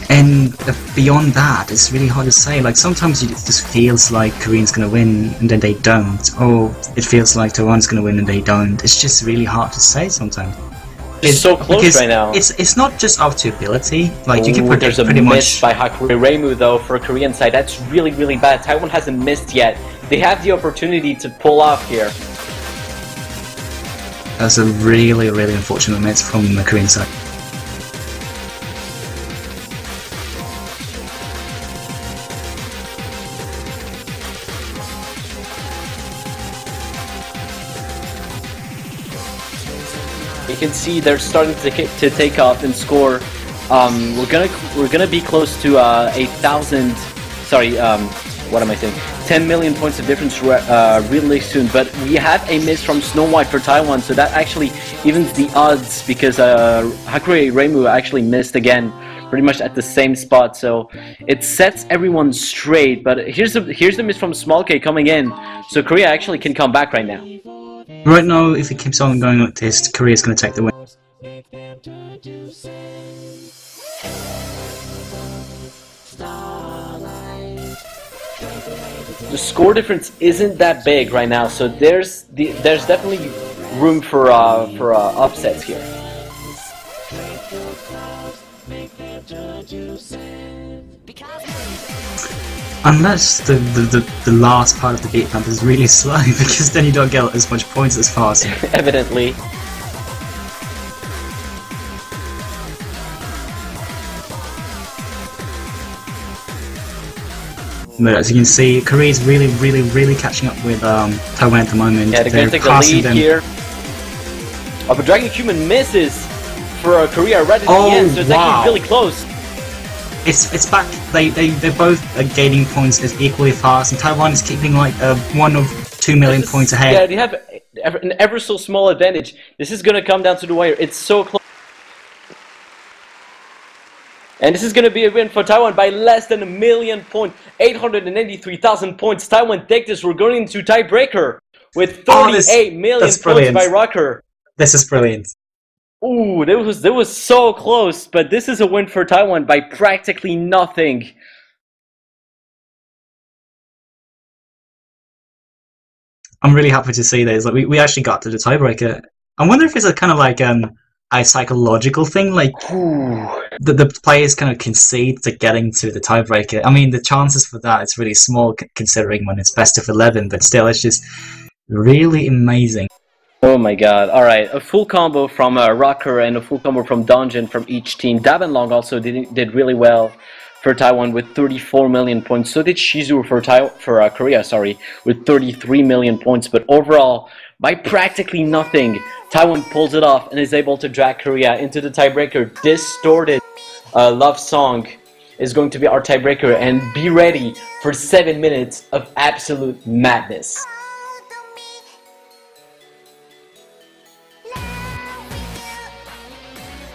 And beyond that, it's really hard to say. Like, sometimes it just feels like Korean's gonna win and then they don't. Or it feels like Taiwan's gonna win and they don't. It's just really hard to say sometimes. It's so close right now. It's not just up to ability. Like, you can predict there's a pretty miss much. by Hakuri Reimu though for Korean side. That's really, really bad. Taiwan hasn't missed yet. They have the opportunity to pull off here. That's a really, really unfortunate miss from the Korean side. You can see they're starting to take off and score. We're gonna be close to 1,000. Sorry, what am I saying? 10 million points of difference really soon. But we have a miss from Snow White for Taiwan, so that actually evens the odds because Hakurei Reimu actually missed again, pretty much at the same spot. So it sets everyone straight. But here's the miss from Small K coming in, so Korea actually can come back right now. Right now, if it keeps on going like this, Korea's going to take the win. The score difference isn't that big right now, so there's definitely room for upsets here. Unless the last part of the beat bump is really slow, because then you don't get as much points as fast. Evidently. But as you can see, Korea's really catching up with Taiwan at the moment. Yeah, they're going to take the lead here. Oh, but Dragon Human misses for Korea right at the end, so it's actually really close. It's back. They're both gaining points as equally fast, and Taiwan is keeping like 1 or 2 million points ahead. Yeah, they have an ever so small advantage. This is going to come down to the wire. It's so close. And this is going to be a win for Taiwan by less than 1 million points. 883,000 points. Taiwan take this. We're going into tiebreaker with 38 million points by Rocker. This is brilliant. Ooh, that was so close. But this is a win for Taiwan by practically nothing. I'm really happy to see this. Like we actually got to the tiebreaker. I wonder if it's a kind of like a psychological thing, like the players kind of concede to getting to the tiebreaker. I mean, the chances for that is really small considering when it's best of 11, but still, it's just really amazing. Oh my god. Alright, a full combo from Rocker and a full combo from Dungeon from each team. Davan Long also did really well for Taiwan with 34 million points. So did Shizu for Korea, sorry, with 33 million points. But overall, by practically nothing, Taiwan pulls it off and is able to drag Korea into the tiebreaker. Distorted Love Song is going to be our tiebreaker, and be ready for 7 minutes of absolute madness.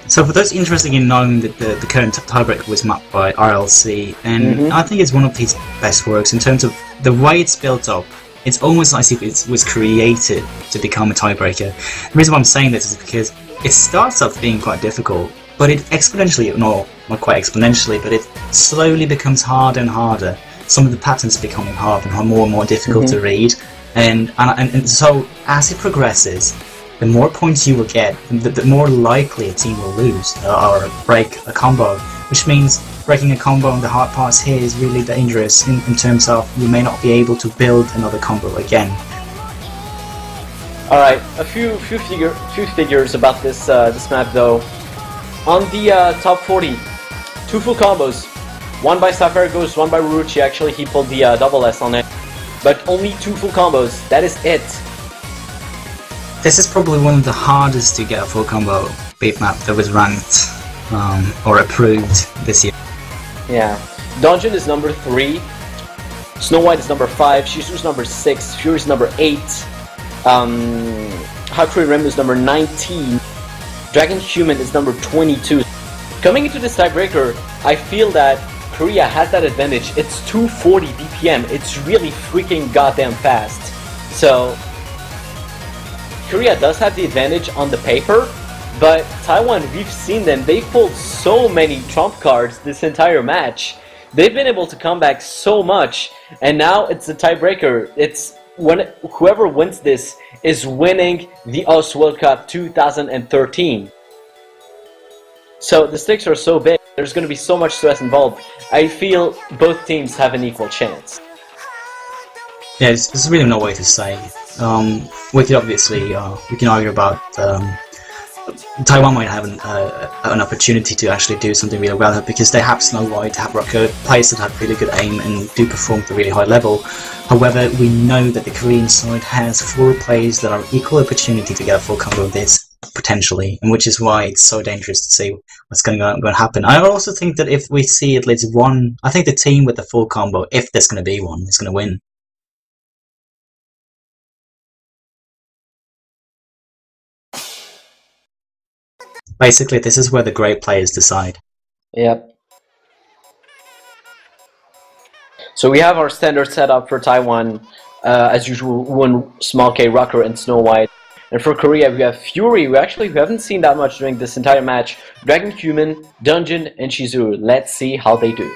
So for those interested in knowing that the current tiebreaker was mapped by RLC, and I think it's one of his best works in terms of the way it's built up. It's almost like if it was created to become a tiebreaker. The reason why I'm saying this is because it starts off being quite difficult, but it exponentially, no, not quite exponentially, but it slowly becomes harder and harder. Some of the patterns becoming harder and more difficult to read, and so as it progresses, the more points you will get, the more likely a team will lose or break a combo, which means breaking a combo on the hard parts here is really dangerous in terms of you may not be able to build another combo again. Alright, a few figures about this this map though. On the top 40, 2 full combos. One by Sapphire Ghost, one by Ruruchi. Actually, he pulled the double S on it. But only 2 full combos. That is it. This is probably one of the hardest to get a full combo beat map that was ranked or approved this year. Yeah. Dungeon is number 3. Snow White is number 5. Shizu's number 6. Fury is number 8. Hakurei Reimu is number 19. Dragon Human is number 22. Coming into this tiebreaker, I feel that Korea has that advantage. It's 240 BPM. It's really freaking goddamn fast. So Korea does have the advantage on the paper, but Taiwan, we've seen them. They've pulled so many trump cards this entire match. They've been able to come back so much, and now it's a tiebreaker. It's when whoever wins this is winning the OSU World Cup 2013. So the stakes are so big. There's going to be so much stress involved. I feel both teams have an equal chance. Yeah, there's really no way to say. We could obviously we can argue about Taiwan might have an opportunity to actually do something really well because they have Snow White, have Rocker, players that have really good aim and do perform at a really high level. However, we know that the Korean side has 4 players that are equal opportunity to get a full combo of this. potentially, and which is why it's so dangerous to see what's going to happen. I also think that if we see at least one, I think the team with the full combo, if there's going to be one, is going to win. Basically, this is where the great players decide. Yep. So we have our standard setup for Taiwan, as usual, Woon, Small K, Rucker, and Snow White. And for Korea, we have Fury, who actually we haven't seen that much during this entire match, Dragon Human, Dungeon, and Shizuru. Let's see how they do.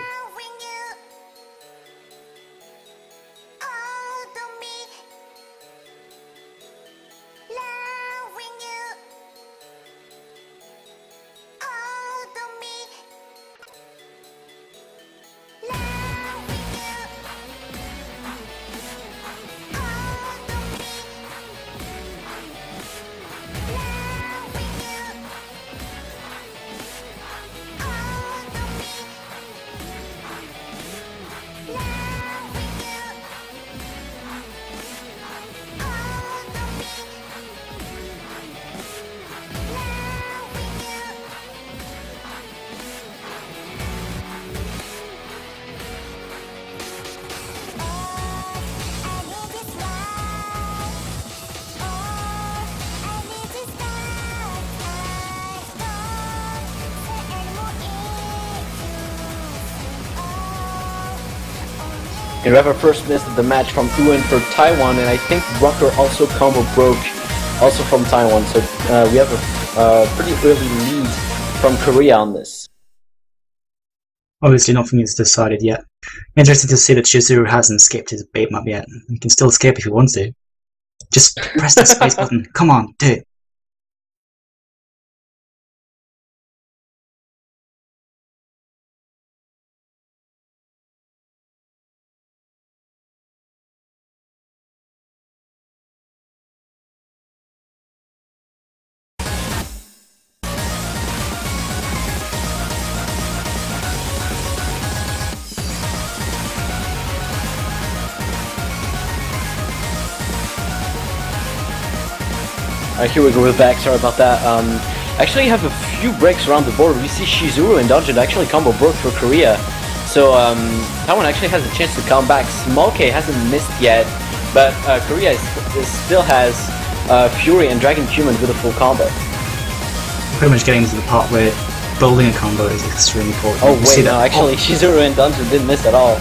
And we have our first miss of the match from Uin for Taiwan, and I think Rucker also combo broke, also from Taiwan. So we have a pretty early lead from Korea on this. Obviously, nothing is decided yet. Interesting to see that Shizuru hasn't skipped his bait map yet. He can still skip if he wants to. Just press the space button. Come on, do it. Here we go, we're back, sorry about that. Actually have a few breaks around the board. We see Shizuru and Dungeon actually combo broke for Korea. So Taiwan actually has a chance to come back. Small K hasn't missed yet, but Korea still has Fury and Dragon Human with a full combo. Pretty much getting into the part where building a combo is extremely important. Oh wait, no, actually Shizuru and Dungeon didn't miss at all.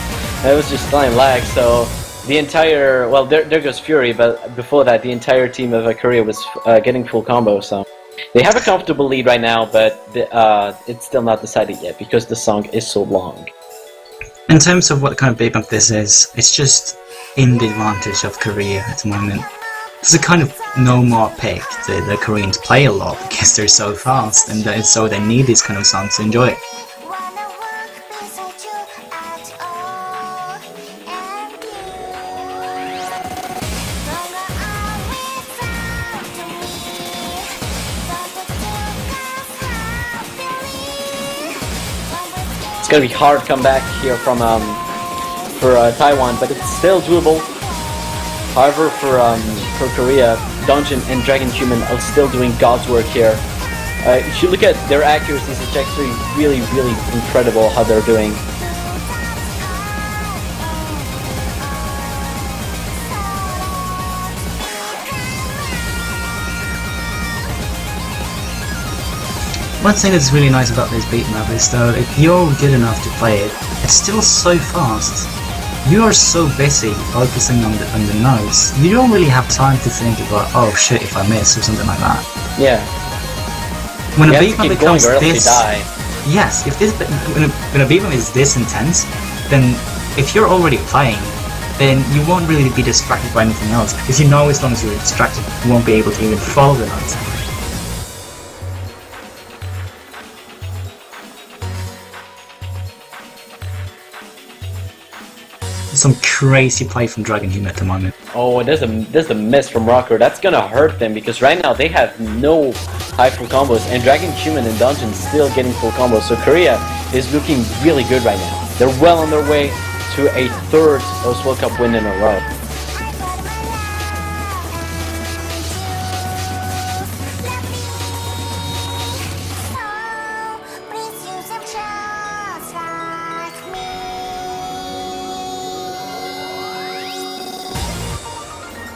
It was just time lag, so the entire, well, there goes Fury, but before that, the entire team of Korea was getting full combo, so they have a comfortable lead right now, but it's still not decided yet because the song is so long. In terms of what kind of bait map this is, it's just in the advantage of Korea at the moment. It's a kind of no more pick. The Koreans play a lot because they're so fast, and so they need these kind of songs to enjoy it. It's gonna be hard comeback here from for Taiwan, but it's still doable. However, for Korea, Dungeon and Dragon Human are still doing God's work here. If you look at their accuracies, it's actually really, really incredible how they're doing. One thing that's really nice about this beat map is though, if you're good enough to play it, it's still so fast. You are so busy focusing on the notes, you don't really have time to think about, oh shit, if I miss or something like that. Yeah. When a beat map becomes this, yes, if this when a beat map is this intense, then if you're already playing, then you won't really be distracted by anything else because you know as long as you're distracted, you won't be able to even follow the notes. Some crazy play from Dragon Human at the moment. Oh, there's a miss from Rocker. That's gonna hurt them because right now they have no high full combos, and Dragon Human and Dungeon still getting full combos. So Korea is looking really good right now. They're well on their way to a third OSU World Cup win in a row.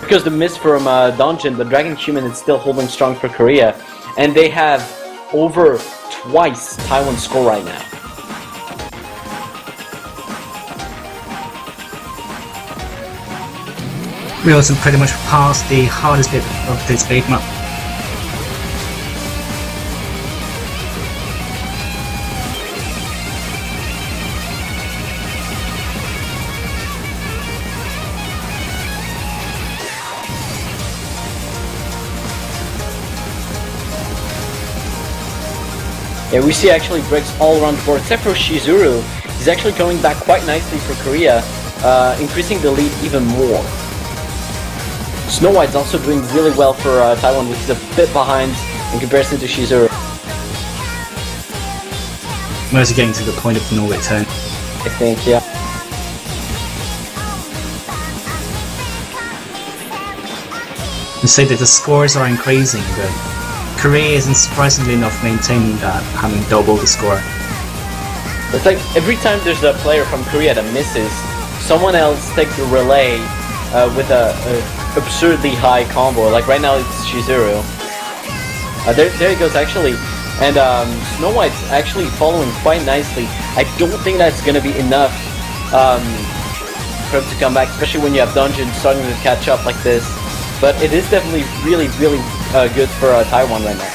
because the miss from Dungeon, but Dragon Human is still holding strong for Korea, and they have over twice Taiwan's score right now. We also pretty much passed the hardest bit of this big map. Yeah, we see actually breaks all around the board, except for Shizuru. He's actually going back quite nicely for Korea, increasing the lead even more. Snow White's also doing really well for Taiwan, which is a bit behind in comparison to Shizuru. We're also getting to the point of no return. I think, yeah. You say that the scores are increasing, but Korea isn't surprisingly enough maintaining that, having double the score. It's like every time there's a player from Korea that misses, someone else takes the relay with a absurdly high combo. Like right now it's Shizuru. There he goes actually. And Snow White's actually following quite nicely. I don't think that's gonna be enough for him to come back, especially when you have Dungeon starting to catch up like this. But it is definitely really good for Taiwan right now.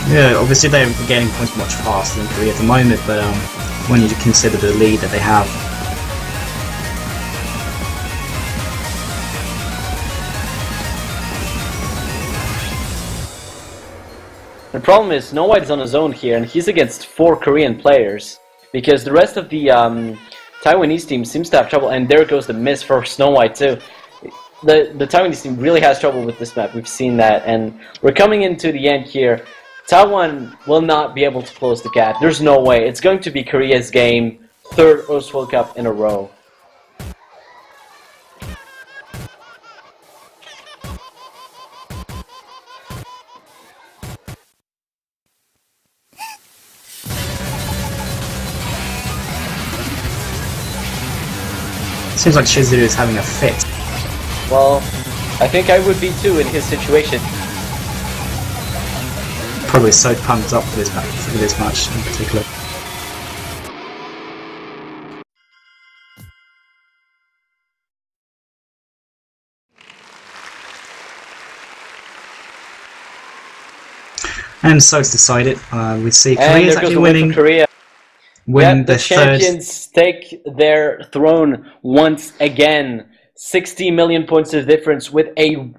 Yeah, obviously they're getting points much faster than Korea at the moment, but when you consider the lead that they have. The problem is Snow White is on his own here, and he's against 4 Korean players, because the rest of the Taiwanese team seems to have trouble, and there goes the miss for Snow White too. The Taiwanese team really has trouble with this map, we've seen that, and we're coming into the end here. Taiwan will not be able to close the gap, there's no way. It's going to be Korea's game, 3rd OSU World Cup in a row. Seems like Shizuru is having a fit. Well, I think I would be too in his situation. Probably so pumped up for this match in particular. And so it's decided. We see Korea's actually winning. Korea. Win the champions take their throne once again. 60 million points of difference with a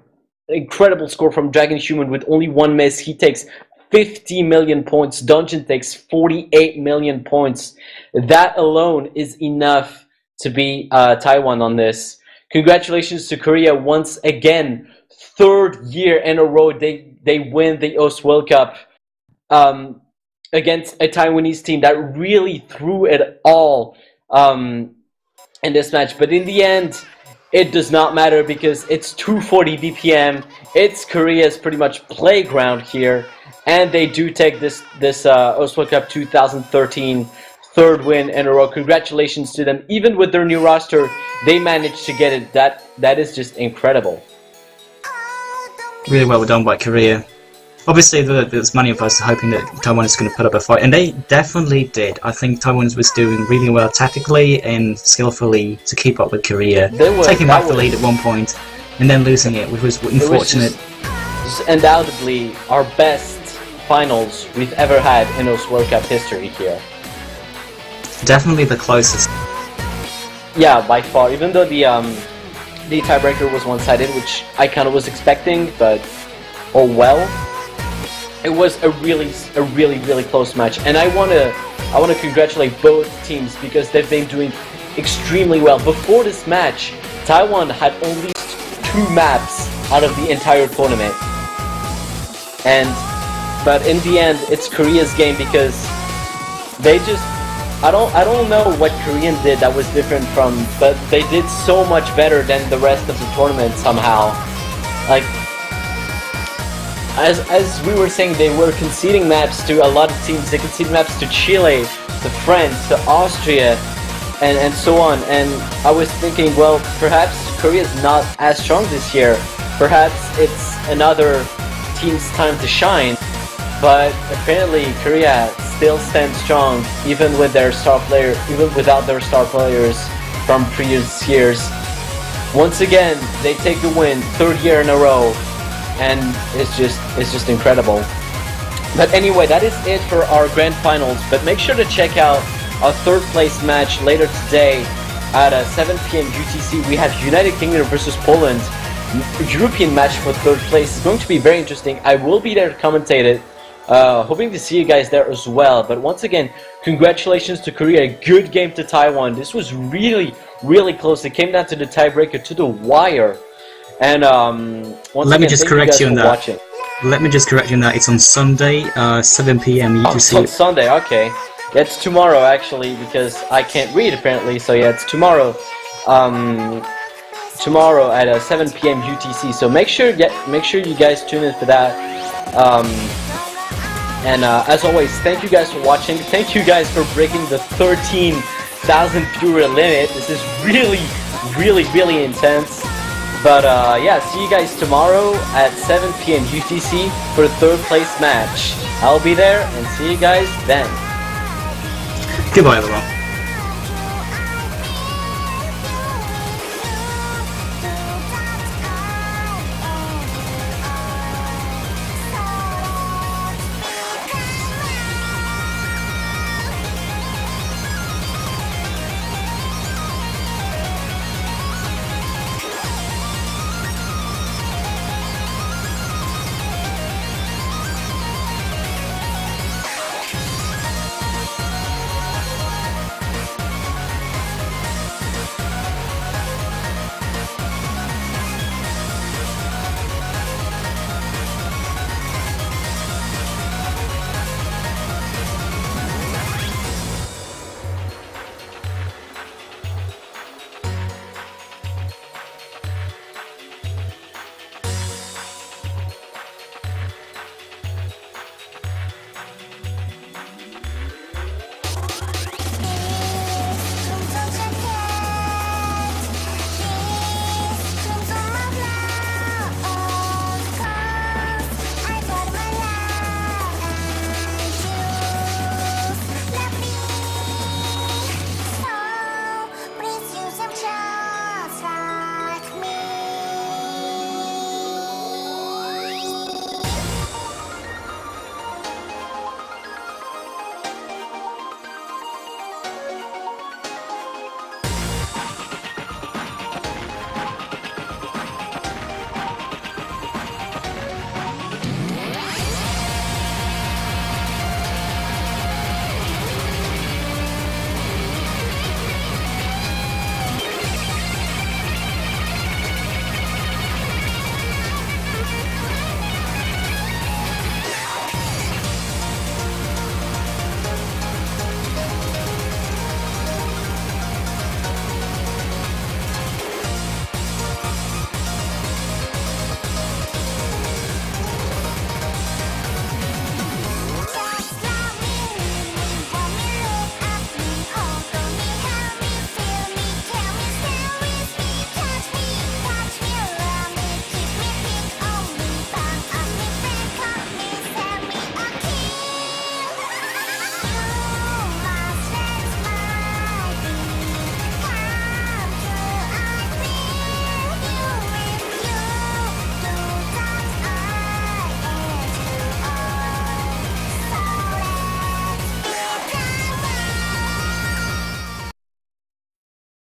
incredible score from Dragon Human with only 1 miss. He takes 50 million points. Dungeon takes 48 million points. That alone is enough to beat Taiwan on this. Congratulations to Korea once again. 3rd year in a row they win the OSU World Cup. Against a Taiwanese team that really threw it all in this match. But in the end, it does not matter because it's 240 BPM. It's Korea's pretty much playground here. And they do take this OSU World Cup 2013 3rd win in a row. Congratulations to them. Even with their new roster, they managed to get it. That is just incredible. Really well done by Korea. Obviously, there's many of us hoping that Taiwan is going to put up a fight, and they definitely did. I think Taiwan was doing really well tactically and skillfully to keep up with Korea, taking back the lead at one point and then losing it, which was unfortunate. It was undoubtedly our best finals we've ever had in OSU World Cup history here. Definitely the closest. Yeah, by far. Even though the tiebreaker was one-sided, which I kind of was expecting, but oh well. It was a really close match, and I wanna congratulate both teams because they've been doing extremely well. Before this match, Taiwan had only 2 maps out of the entire tournament, but in the end, it's Korea's game because they just I don't know what Korean did that was different but they did so much better than the rest of the tournament somehow. Like. As we were saying, they were conceding maps to a lot of teams. They conceded maps to Chile, to France, to Austria, and so on. And I was thinking, well, perhaps Korea is not as strong this year. Perhaps it's another team's time to shine. But apparently Korea still stands strong, even with their even without their star players from previous years. Once again, they take the win, 3rd year in a row, and it's just incredible. But anyway, that is it for our grand finals. But make sure to check out our 3rd place match later today at 7 p.m. UTC. We have United Kingdom versus Poland. European match for 3rd place. It's going to be very interesting. I will be there to commentate it. Hoping to see you guys there as well. But once again, congratulations to Korea. Good game to Taiwan. This was really close. It came down to the tiebreaker, to the wire. And let me just correct you on that. Let me just correct you on that. It's on Sunday, 7 p.m. Oh, it's on Sunday. Okay, yeah, it's tomorrow actually, because I can't read apparently. So yeah, it's tomorrow. Tomorrow at 7 p.m. UTC. So make sure you guys tune in for that. And as always, thank you guys for watching. Thank you guys for breaking the 13,000 viewer limit. This is really intense. But yeah, see you guys tomorrow at 7 p.m. UTC for the 3rd place match. I'll be there, and see you guys then. Goodbye, everyone.